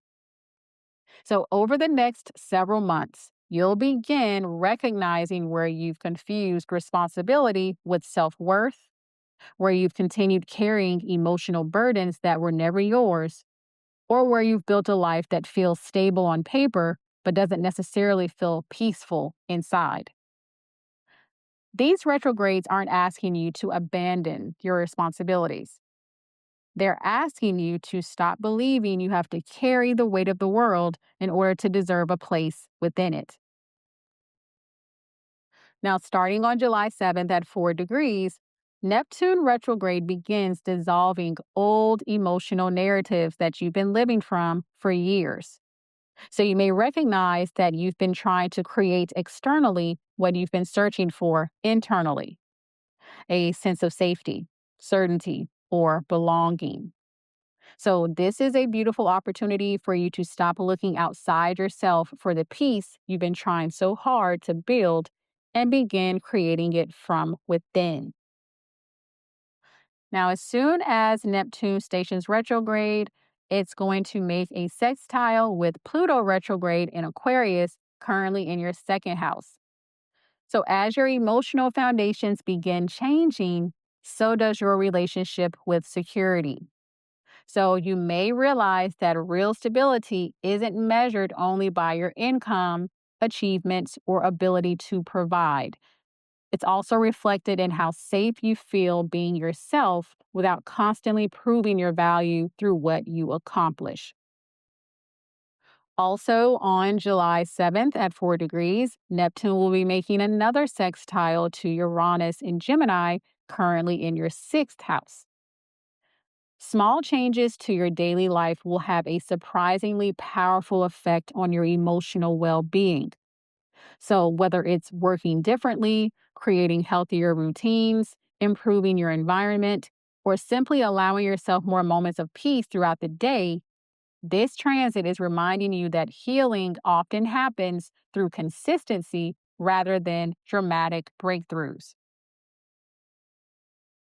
Speaker 2: So, over the next several months, you'll begin recognizing where you've confused responsibility with self worth, where you've continued carrying emotional burdens that were never yours, or where you've built a life that feels stable on paper but doesn't necessarily feel peaceful inside. These retrogrades aren't asking you to abandon your responsibilities. They're asking you to stop believing you have to carry the weight of the world in order to deserve a place within it. Now, starting on July 7th at 4 degrees, Neptune retrograde begins dissolving old emotional narratives that you've been living from for years. So you may recognize that you've been trying to create externally what you've been searching for internally: a sense of safety, certainty, or belonging. So, this is a beautiful opportunity for you to stop looking outside yourself for the peace you've been trying so hard to build and begin creating it from within. Now, as soon as Neptune stations retrograde, it's going to make a sextile with Pluto retrograde in Aquarius, currently in your second house. So, as your emotional foundations begin changing, so does your relationship with security. So you may realize that real stability isn't measured only by your income, achievements, or ability to provide. It's also reflected in how safe you feel being yourself without constantly proving your value through what you accomplish. Also, on July 7th at 4 degrees, Neptune will be making another sextile to Uranus in Gemini, currently in your sixth house. Small changes to your daily life will have a surprisingly powerful effect on your emotional well being. So, whether it's working differently, creating healthier routines, improving your environment, or simply allowing yourself more moments of peace throughout the day, this transit is reminding you that healing often happens through consistency rather than dramatic breakthroughs.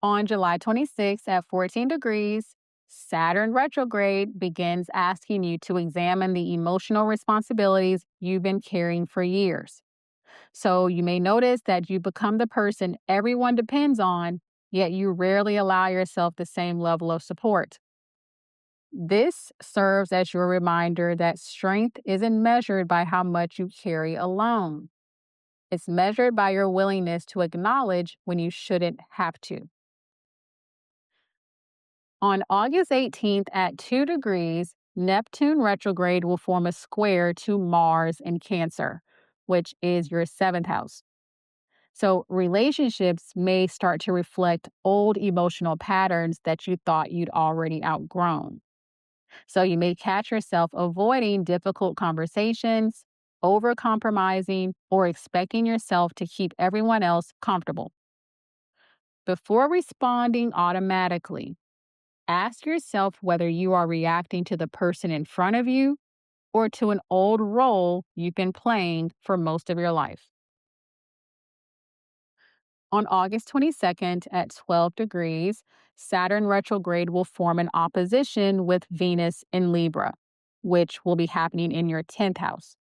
Speaker 2: On July 26th at 14 degrees, Saturn retrograde begins asking you to examine the emotional responsibilities you've been carrying for years. So you may notice that you become the person everyone depends on, yet you rarely allow yourself the same level of support. This serves as your reminder that strength isn't measured by how much you carry alone. It's measured by your willingness to acknowledge when you shouldn't have to. On August 18th at 2 degrees, Neptune retrograde will form a square to Mars in Cancer, which is your seventh house. So, relationships may start to reflect old emotional patterns that you thought you'd already outgrown. So, you may catch yourself avoiding difficult conversations, over-compromising, or expecting yourself to keep everyone else comfortable. Before responding automatically, ask yourself whether you are reacting to the person in front of you or to an old role you've been playing for most of your life. On August 22nd at 12 degrees, Saturn retrograde will form an opposition with Venus in Libra, which will be happening in your 10th house.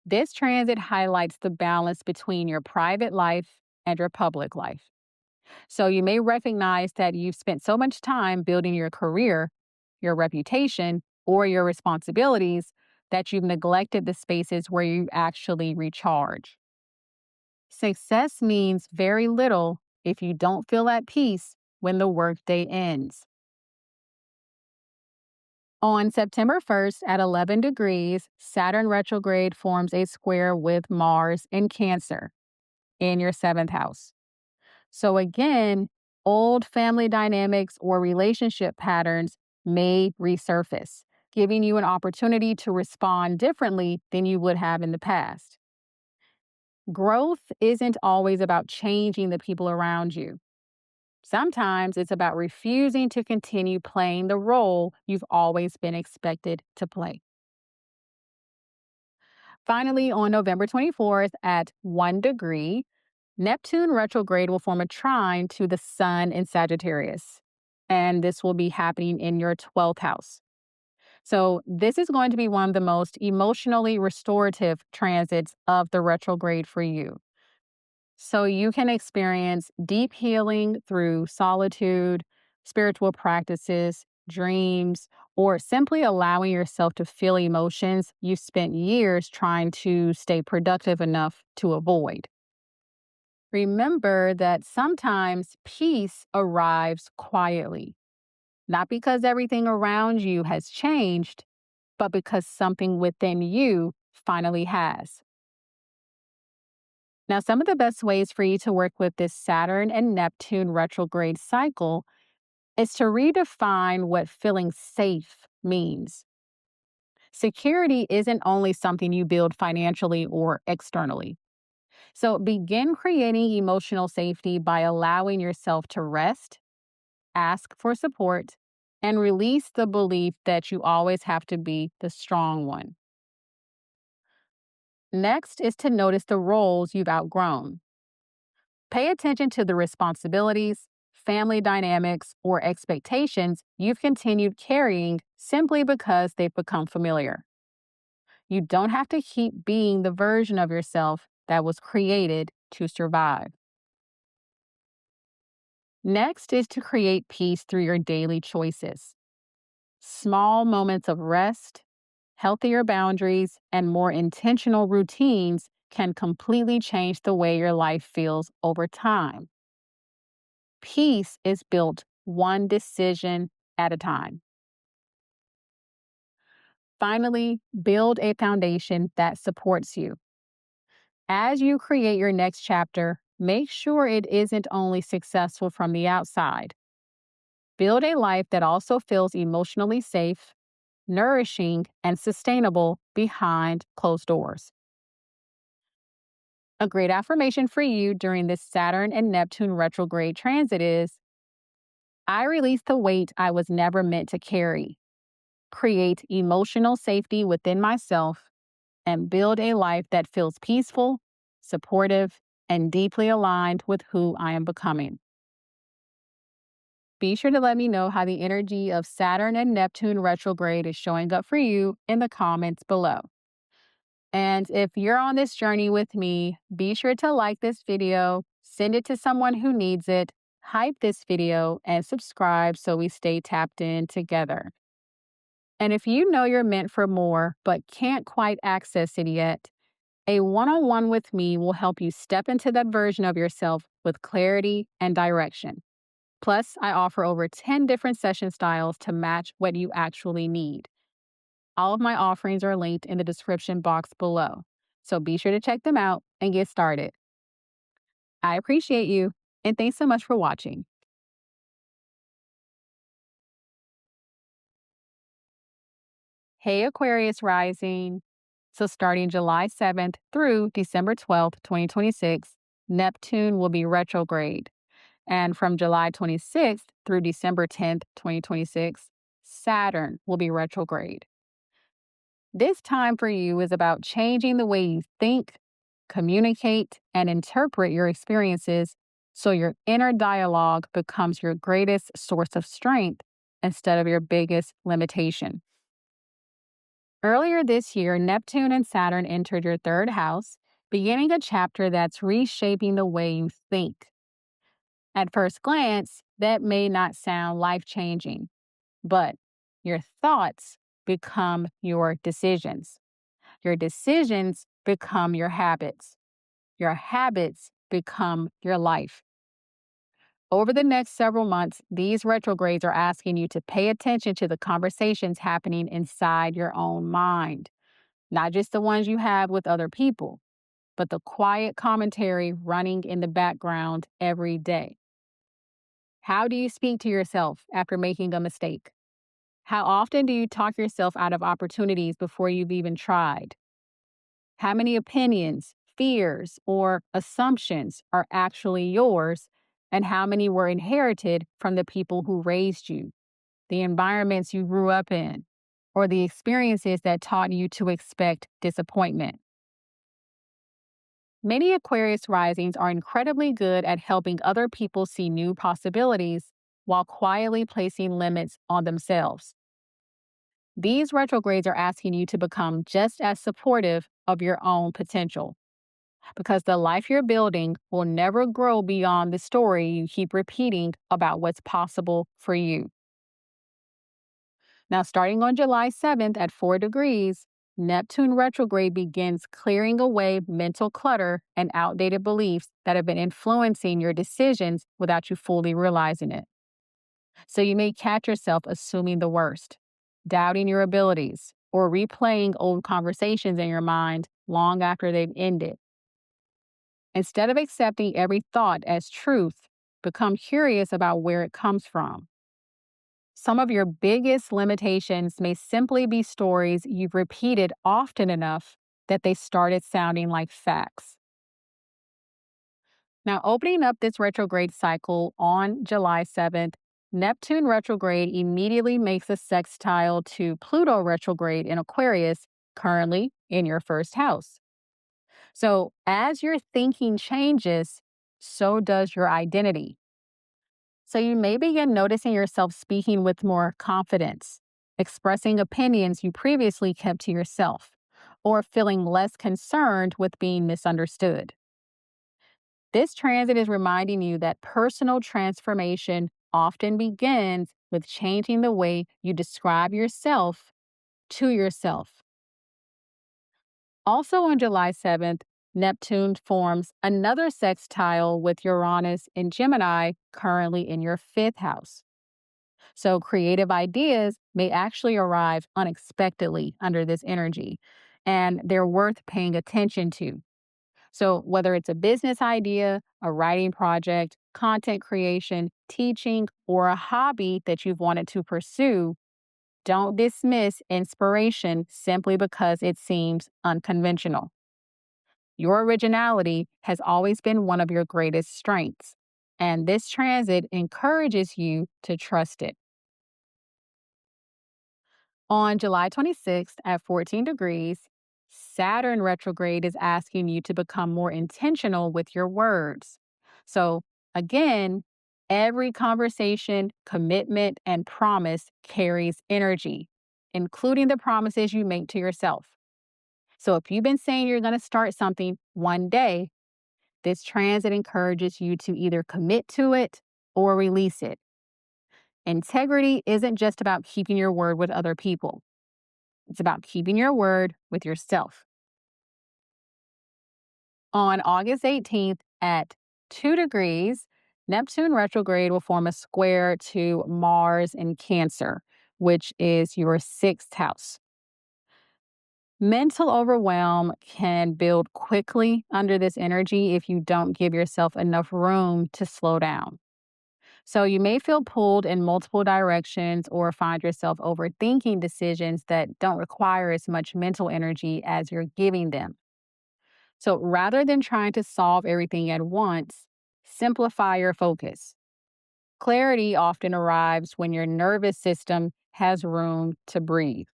Speaker 2: This transit highlights the balance between your private life and your public life. So you may recognize that you've spent so much time building your career, your reputation, or your responsibilities that you've neglected the spaces where you actually recharge. Success means very little if you don't feel at peace when the workday ends. On September 1st at 11 degrees, Saturn retrograde forms a square with Mars in Cancer in your seventh house. So again, old family dynamics or relationship patterns may resurface, giving you an opportunity to respond differently than you would have in the past. Growth isn't always about changing the people around you. Sometimes it's about refusing to continue playing the role you've always been expected to play. Finally, on November 24th at 1 degree, Neptune retrograde will form a trine to the Sun in Sagittarius, and this will be happening in your 12th house. So, this is going to be one of the most emotionally restorative transits of the retrograde for you. So, you can experience deep healing through solitude, spiritual practices, dreams, or simply allowing yourself to feel emotions you've spent years trying to stay productive enough to avoid. Remember that sometimes peace arrives quietly, not because everything around you has changed, but because something within you finally has. Now, some of the best ways for you to work with this Saturn and Neptune retrograde cycle is to redefine what feeling safe means. Security isn't only something you build financially or externally. So begin creating emotional safety by allowing yourself to rest, ask for support, and release the belief that you always have to be the strong one. Next is to notice the roles you've outgrown. Pay attention to the responsibilities, family dynamics, or expectations you've continued carrying simply because they've become familiar. You don't have to keep being the version of yourself that was created to survive. Next is to create peace through your daily choices. Small moments of rest, healthier boundaries, and more intentional routines can completely change the way your life feels over time. Peace is built one decision at a time. Finally, build a foundation that supports you. As you create your next chapter, make sure it isn't only successful from the outside. Build a life that also feels emotionally safe, nourishing, and sustainable behind closed doors. A great affirmation for you during this Saturn and Neptune retrograde transit is, I release the weight I was never meant to carry, create emotional safety within myself, and build a life that feels peaceful, supportive, and deeply aligned with who I am becoming. Be sure to let me know how the energy of Saturn and Neptune retrograde is showing up for you in the comments below. And if you're on this journey with me, be sure to like this video, send it to someone who needs it, hype this video, and subscribe so we stay tapped in together. And if you know you're meant for more but can't quite access it yet, a one-on-one with me will help you step into that version of yourself with clarity and direction. Plus, I offer over 10 different session styles to match what you actually need. All of my offerings are linked in the description box below, so be sure to check them out and get started. I appreciate you, and thanks so much for watching. Hey Aquarius rising. So starting July 7th through December 12th, 2026, Neptune will be retrograde. And from July 26th through December 10th, 2026, Saturn will be retrograde. This time for you is about changing the way you think, communicate, and interpret your experiences so your inner dialogue becomes your greatest source of strength instead of your biggest limitation. Earlier this year, Neptune and Saturn entered your third house, beginning a chapter that's reshaping the way you think. At first glance, that may not sound life-changing, but your thoughts become your decisions. Your decisions become your habits. Your habits become your life. Over the next several months, these retrogrades are asking you to pay attention to the conversations happening inside your own mind, not just the ones you have with other people, but the quiet commentary running in the background every day. How do you speak to yourself after making a mistake? How often do you talk yourself out of opportunities before you've even tried? How many opinions, fears, or assumptions are actually yours, and how many were inherited from the people who raised you, the environments you grew up in, or the experiences that taught you to expect disappointment? Many Aquarius risings are incredibly good at helping other people see new possibilities while quietly placing limits on themselves. These retrogrades are asking you to become just as supportive of your own potential, because the life you're building will never grow beyond the story you keep repeating about what's possible for you. Now, starting on July 7th at 4 degrees, Neptune retrograde begins clearing away mental clutter and outdated beliefs that have been influencing your decisions without you fully realizing it. So you may catch yourself assuming the worst, doubting your abilities, or replaying old conversations in your mind long after they've ended. Instead of accepting every thought as truth, become curious about where it comes from. Some of your biggest limitations may simply be stories you've repeated often enough that they started sounding like facts. Now, opening up this retrograde cycle on July 7th, Neptune retrograde immediately makes a sextile to Pluto retrograde in Aquarius, currently in your first house. So, as your thinking changes, so does your identity. So, you may begin noticing yourself speaking with more confidence, expressing opinions you previously kept to yourself, or feeling less concerned with being misunderstood. This transit is reminding you that personal transformation often begins with changing the way you describe yourself to yourself. Also on July 7th, Neptune forms another sextile with Uranus in Gemini, currently in your fifth house. So creative ideas may actually arrive unexpectedly under this energy, and they're worth paying attention to. So, whether it's a business idea, a writing project, content creation, teaching, or a hobby that you've wanted to pursue, don't dismiss inspiration simply because it seems unconventional. Your originality has always been one of your greatest strengths, and this transit encourages you to trust it. On July 26th at 14 degrees, Saturn retrograde is asking you to become more intentional with your words. So, again, every conversation, commitment, and promise carries energy, including the promises you make to yourself. So, if you've been saying you're going to start something one day, this transit encourages you to either commit to it or release it. Integrity isn't just about keeping your word with other people. It's about keeping your word with yourself. On August 18th at 2 degrees, Neptune retrograde will form a square to Mars in Cancer, which is your sixth house. Mental overwhelm can build quickly under this energy if you don't give yourself enough room to slow down. So you may feel pulled in multiple directions or find yourself overthinking decisions that don't require as much mental energy as you're giving them. So rather than trying to solve everything at once, simplify your focus. Clarity often arrives when your nervous system has room to breathe.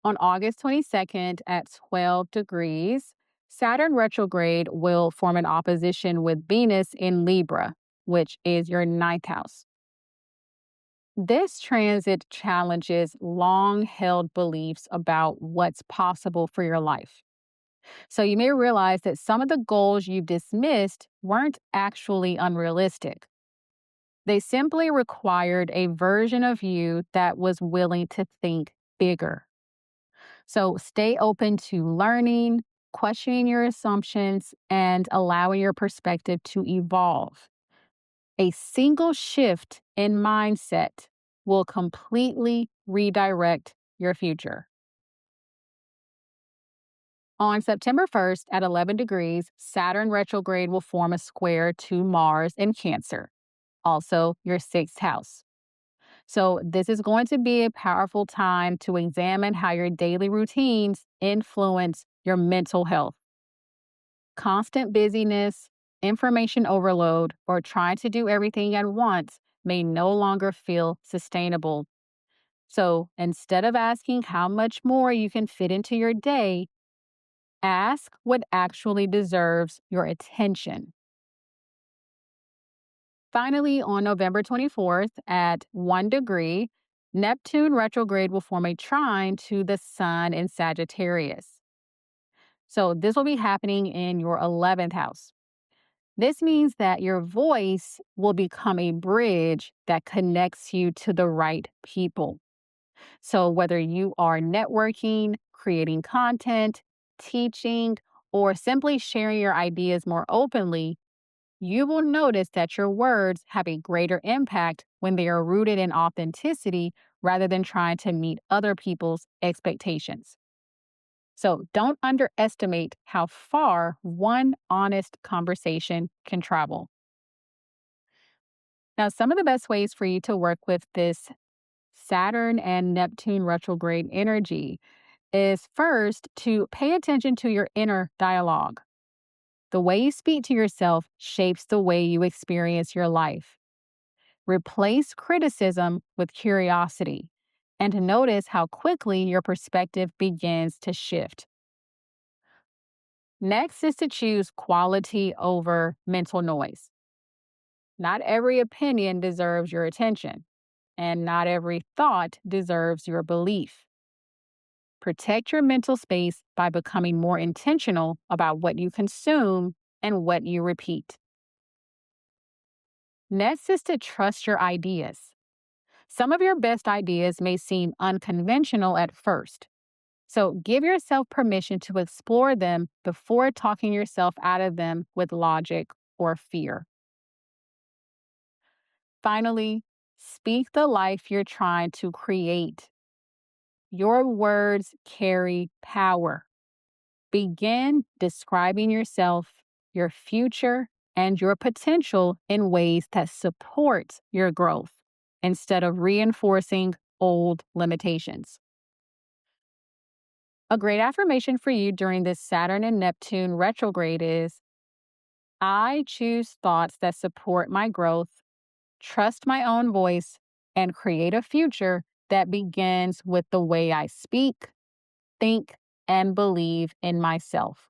Speaker 2: On August 22nd at 12 degrees, Saturn retrograde will form an opposition with Venus in Libra, which is your ninth house. This transit challenges long held beliefs about what's possible for your life. So you may realize that some of the goals you've dismissed weren't actually unrealistic. They simply required a version of you that was willing to think bigger. So stay open to learning, questioning your assumptions, and allowing your perspective to evolve. A single shift in mindset will completely redirect your future. On September 1st at 11 degrees, Saturn retrograde will form a square to Mars in Cancer, also your sixth house. So, this is going to be a powerful time to examine how your daily routines influence your mental health. Constant busyness, information overload, or trying to do everything at once may no longer feel sustainable. So, instead of asking how much more you can fit into your day, ask what actually deserves your attention. Finally, on November 24th at 1 degree, Neptune retrograde will form a trine to the Sun in Sagittarius. So, this will be happening in your 11th house. This means that your voice will become a bridge that connects you to the right people. So, whether you are networking, creating content, teaching, or simply sharing your ideas more openly, You will notice that your words have a greater impact when they are rooted in authenticity rather than trying to meet other people's expectations. So don't underestimate how far one honest conversation can travel. Now, some of the best ways for you to work with this Saturn and Neptune retrograde energy is first to pay attention to your inner dialogue. The way you speak to yourself shapes the way you experience your life. Replace criticism with curiosity and notice how quickly your perspective begins to shift. Next is to choose quality over mental noise. Not every opinion deserves your attention, and not every thought deserves your belief. Protect your mental space by becoming more intentional about what you consume and what you repeat. Next is to trust your ideas. Some of your best ideas may seem unconventional at first, so give yourself permission to explore them before talking yourself out of them with logic or fear. Finally, speak the life you're trying to create. Your words carry power. Begin describing yourself, your future, and your potential in ways that support your growth instead of reinforcing old limitations. A great affirmation for you during this Saturn and Neptune retrograde is I choose thoughts that support my growth, trust my own voice, and create a future that begins with the way I speak, think, and believe in myself.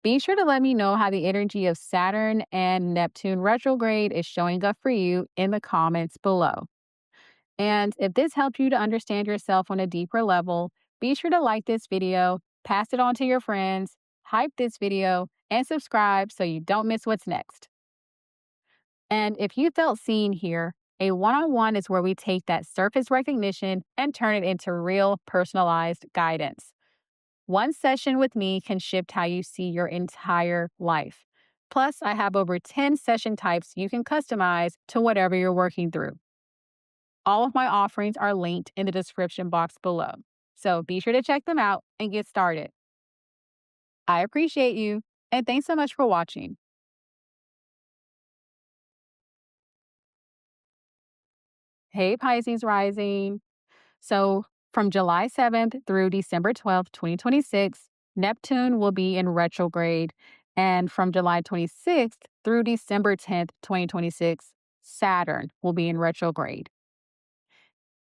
Speaker 2: Be sure to let me know how the energy of Saturn and Neptune retrograde is showing up for you in the comments below. And if this helped you to understand yourself on a deeper level, be sure to like this video, pass it on to your friends, hype this video, and subscribe so you don't miss what's next. And if you felt seen here, a one-on-one is where we take that surface recognition and turn it into real personalized guidance. One session with me can shift how you see your entire life. Plus, I have over 10 session types you can customize to whatever you're working through. All of my offerings are linked in the description box below, so be sure to check them out and get started. I appreciate you, and thanks so much for watching. Hey, Pisces Rising. So, from July 7th through December 12th, 2026, Neptune will be in retrograde. And from July 26th through December 10th, 2026, Saturn will be in retrograde.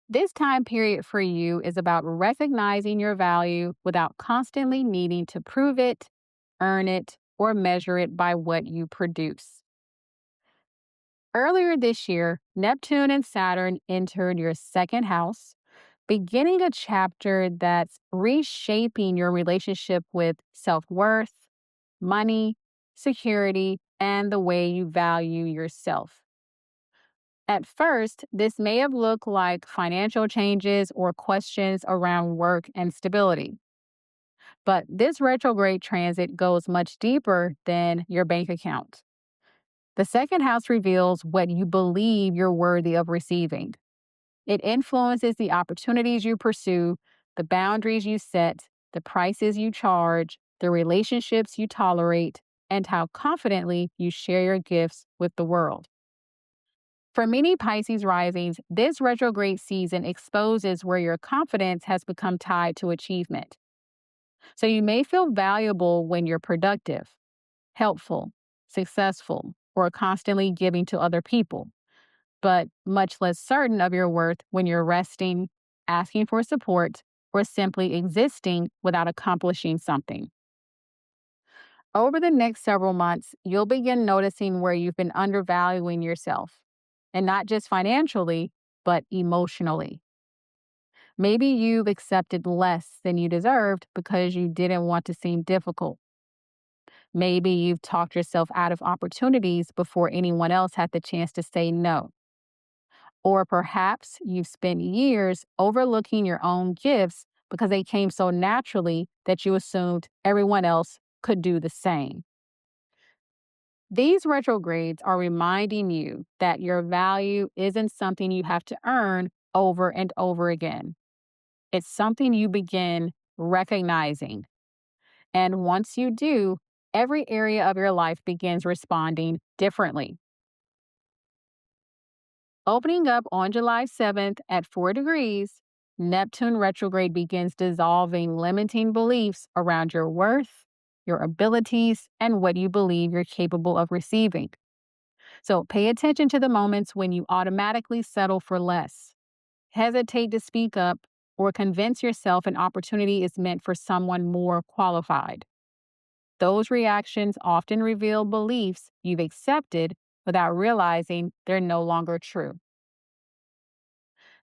Speaker 2: This time period for you is about recognizing your value without constantly needing to prove it, earn it, or measure it by what you produce. Earlier this year, Neptune and Saturn entered your second house, beginning a chapter that's reshaping your relationship with self-worth, money, security, and the way you value yourself. At first, this may have looked like financial changes or questions around work and stability. But this retrograde transit goes much deeper than your bank account. The second house reveals what you believe you're worthy of receiving. It influences the opportunities you pursue, the boundaries you set, the prices you charge, the relationships you tolerate, and how confidently you share your gifts with the world. For many Pisces risings, this retrograde season exposes where your confidence has become tied to achievement. So you may feel valuable when you're productive, helpful, successful, or constantly giving to other people, but much less certain of your worth when you're resting, asking for support, or simply existing without accomplishing something. Over the next several months, you'll begin noticing where you've been undervaluing yourself, and not just financially, but emotionally. Maybe you've accepted less than you deserved because you didn't want to seem difficult. Maybe you've talked yourself out of opportunities before anyone else had the chance to say no. Or perhaps you've spent years overlooking your own gifts because they came so naturally that you assumed everyone else could do the same. These retrogrades are reminding you that your value isn't something you have to earn over and over again. It's something you begin recognizing. And once you do, every area of your life begins responding differently. Opening up on July 7th at 4 degrees, Neptune retrograde begins dissolving limiting beliefs around your worth, your abilities, and what you believe you're capable of receiving. So pay attention to the moments when you automatically settle for less, hesitate to speak up, or convince yourself an opportunity is meant for someone more qualified. Those reactions often reveal beliefs you've accepted without realizing they're no longer true.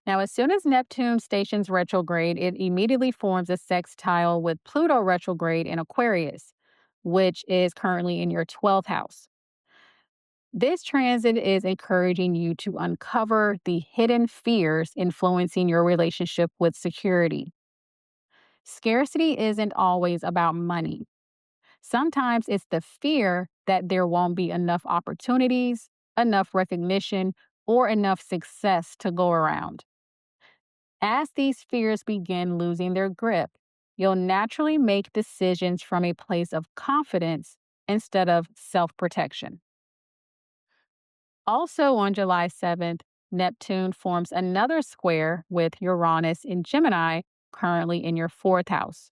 Speaker 2: Now, as soon as Neptune stations retrograde, it immediately forms a sextile with Pluto retrograde in Aquarius, which is currently in your 12th house. This transit is encouraging you to uncover the hidden fears influencing your relationship with security. Scarcity isn't always about money. Sometimes it's the fear that there won't be enough opportunities, enough recognition, or enough success to go around. As these fears begin losing their grip, you'll naturally make decisions from a place of confidence instead of self protection. Also on July 7th, Neptune forms another square with Uranus in Gemini, currently in your 4th house.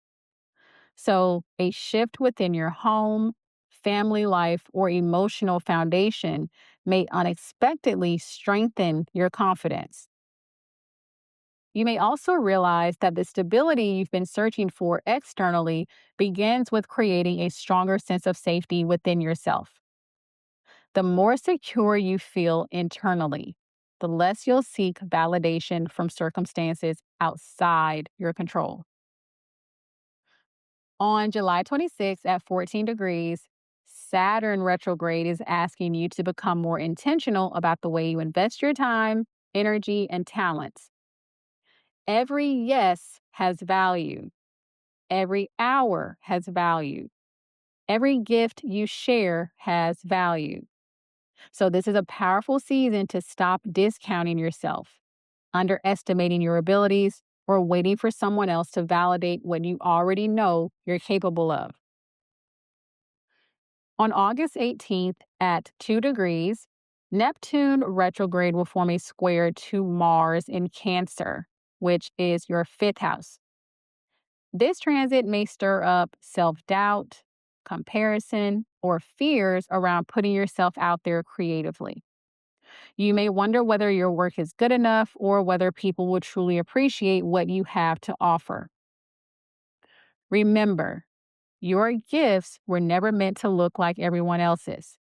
Speaker 2: So, a shift within your home, family life, or emotional foundation may unexpectedly strengthen your confidence. You may also realize that the stability you've been searching for externally begins with creating a stronger sense of safety within yourself. The more secure you feel internally, the less you'll seek validation from circumstances outside your control. On July 26th at 14 degrees, Saturn retrograde is asking you to become more intentional about the way you invest your time, energy, and talents. Every yes has value. Every hour has value. Every gift you share has value. So, this is a powerful season to stop discounting yourself, underestimating your abilities, or waiting for someone else to validate what you already know you're capable of. On August 18th at 2 degrees, Neptune retrograde will form a square to Mars in Cancer, which is your 5th house. This transit may stir up self doubt, comparison, or fears around putting yourself out there creatively. You may wonder whether your work is good enough or whether people will truly appreciate what you have to offer. Remember, your gifts were never meant to look like everyone else's.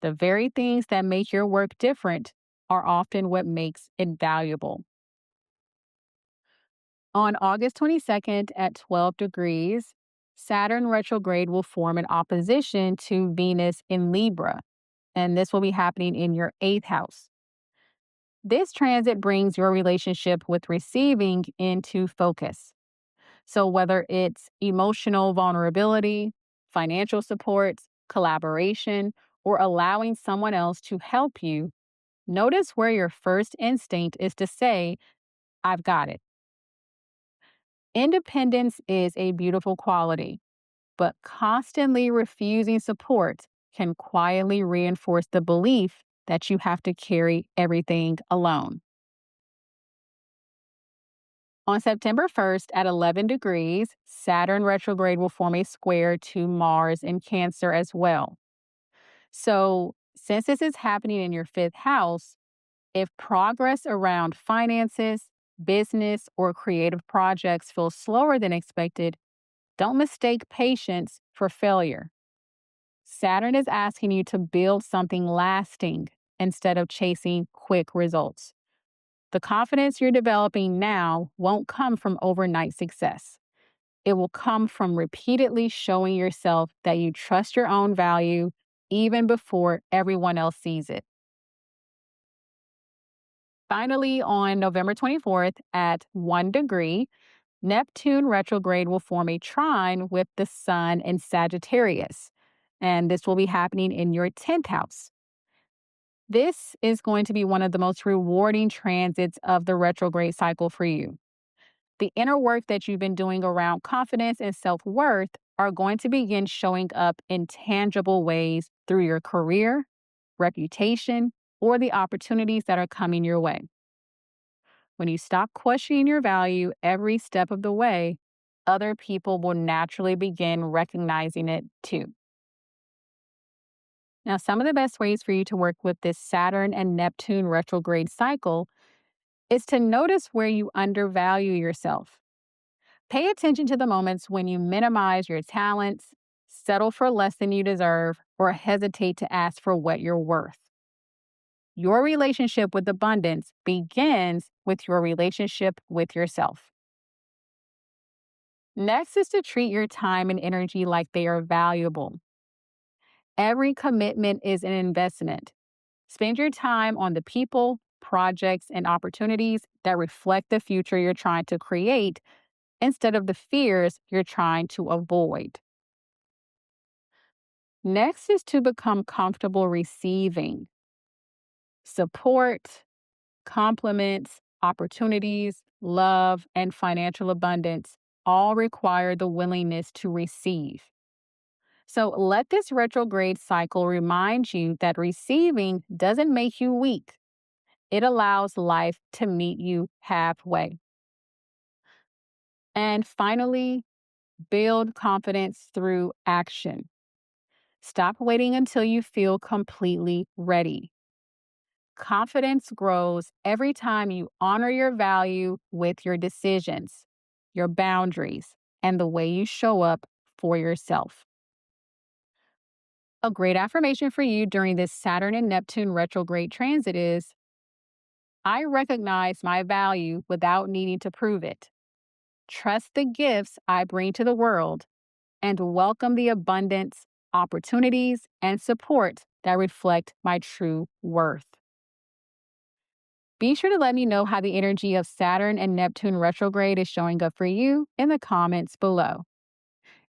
Speaker 2: The very things that make your work different are often what makes it valuable. On August 22nd at 12 degrees, Saturn retrograde will form an opposition to Venus in Libra, and this will be happening in your 8th house. This transit brings your relationship with receiving into focus. So, whether it's emotional vulnerability, financial support, collaboration, or allowing someone else to help you, notice where your first instinct is to say, I've got it. Independence is a beautiful quality, but constantly refusing support can quietly reinforce the belief that you have to carry everything alone. On September 1st at 11 degrees, Saturn retrograde will form a square to Mars in Cancer as well. So, since this is happening in your 5th house, if progress around finances, business, or creative projects feels slower than expected, don't mistake patience for failure. Saturn is asking you to build something lasting instead of chasing quick results. The confidence you're developing now won't come from overnight success. It will come from repeatedly showing yourself that you trust your own value even before everyone else sees it. Finally, on November 24th at 1 degree, Neptune retrograde will form a trine with the Sun in Sagittarius. and this will be happening in your 10th house. This is going to be one of the most rewarding transits of the retrograde cycle for you. The inner work that you've been doing around confidence and self-worth are going to begin showing up in tangible ways through your career, reputation, or the opportunities that are coming your way. When you stop questioning your value every step of the way, other people will naturally begin recognizing it too. Now, some of the best ways for you to work with this Saturn and Neptune retrograde cycle is to notice where you undervalue yourself. Pay attention to the moments when you minimize your talents, settle for less than you deserve, or hesitate to ask for what you're worth. Your relationship with abundance begins with your relationship with yourself. Next is to treat your time and energy like they are valuable. Every commitment is an investment. Spend your time on the people, projects, and opportunities that reflect the future you're trying to create instead of the fears you're trying to avoid. Next is to become comfortable receiving support, compliments, opportunities, love, and financial abundance all require the willingness to receive. So let this retrograde cycle remind you that receiving doesn't make you weak. It allows life to meet you halfway. And finally, build confidence through action. Stop waiting until you feel completely ready. Confidence grows every time you honor your value with your decisions, your boundaries, and the way you show up for yourself. A great affirmation for you during this Saturn and Neptune retrograde transit is, I recognize my value without needing to prove it. Trust the gifts I bring to the world and welcome the abundance, opportunities, and support that reflect my true worth. Be sure to let me know how the energy of Saturn and Neptune retrograde is showing up for you in the comments below.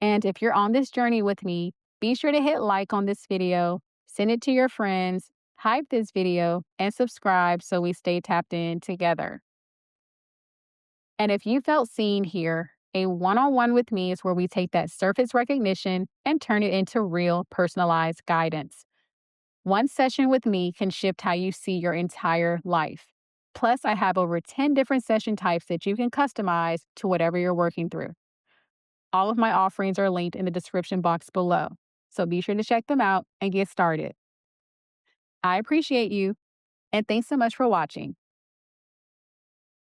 Speaker 2: And if you're on this journey with me, be sure to hit like on this video, send it to your friends, hype this video, and subscribe so we stay tapped in together. And if you felt seen here, a one-on-one with me is where we take that surface recognition and turn it into real personalized guidance. One session with me can shift how you see your entire life. Plus, I have over 10 different session types that you can customize to whatever you're working through. All of my offerings are linked in the description box below, so be sure to check them out and get started. I appreciate you, and thanks so much for watching.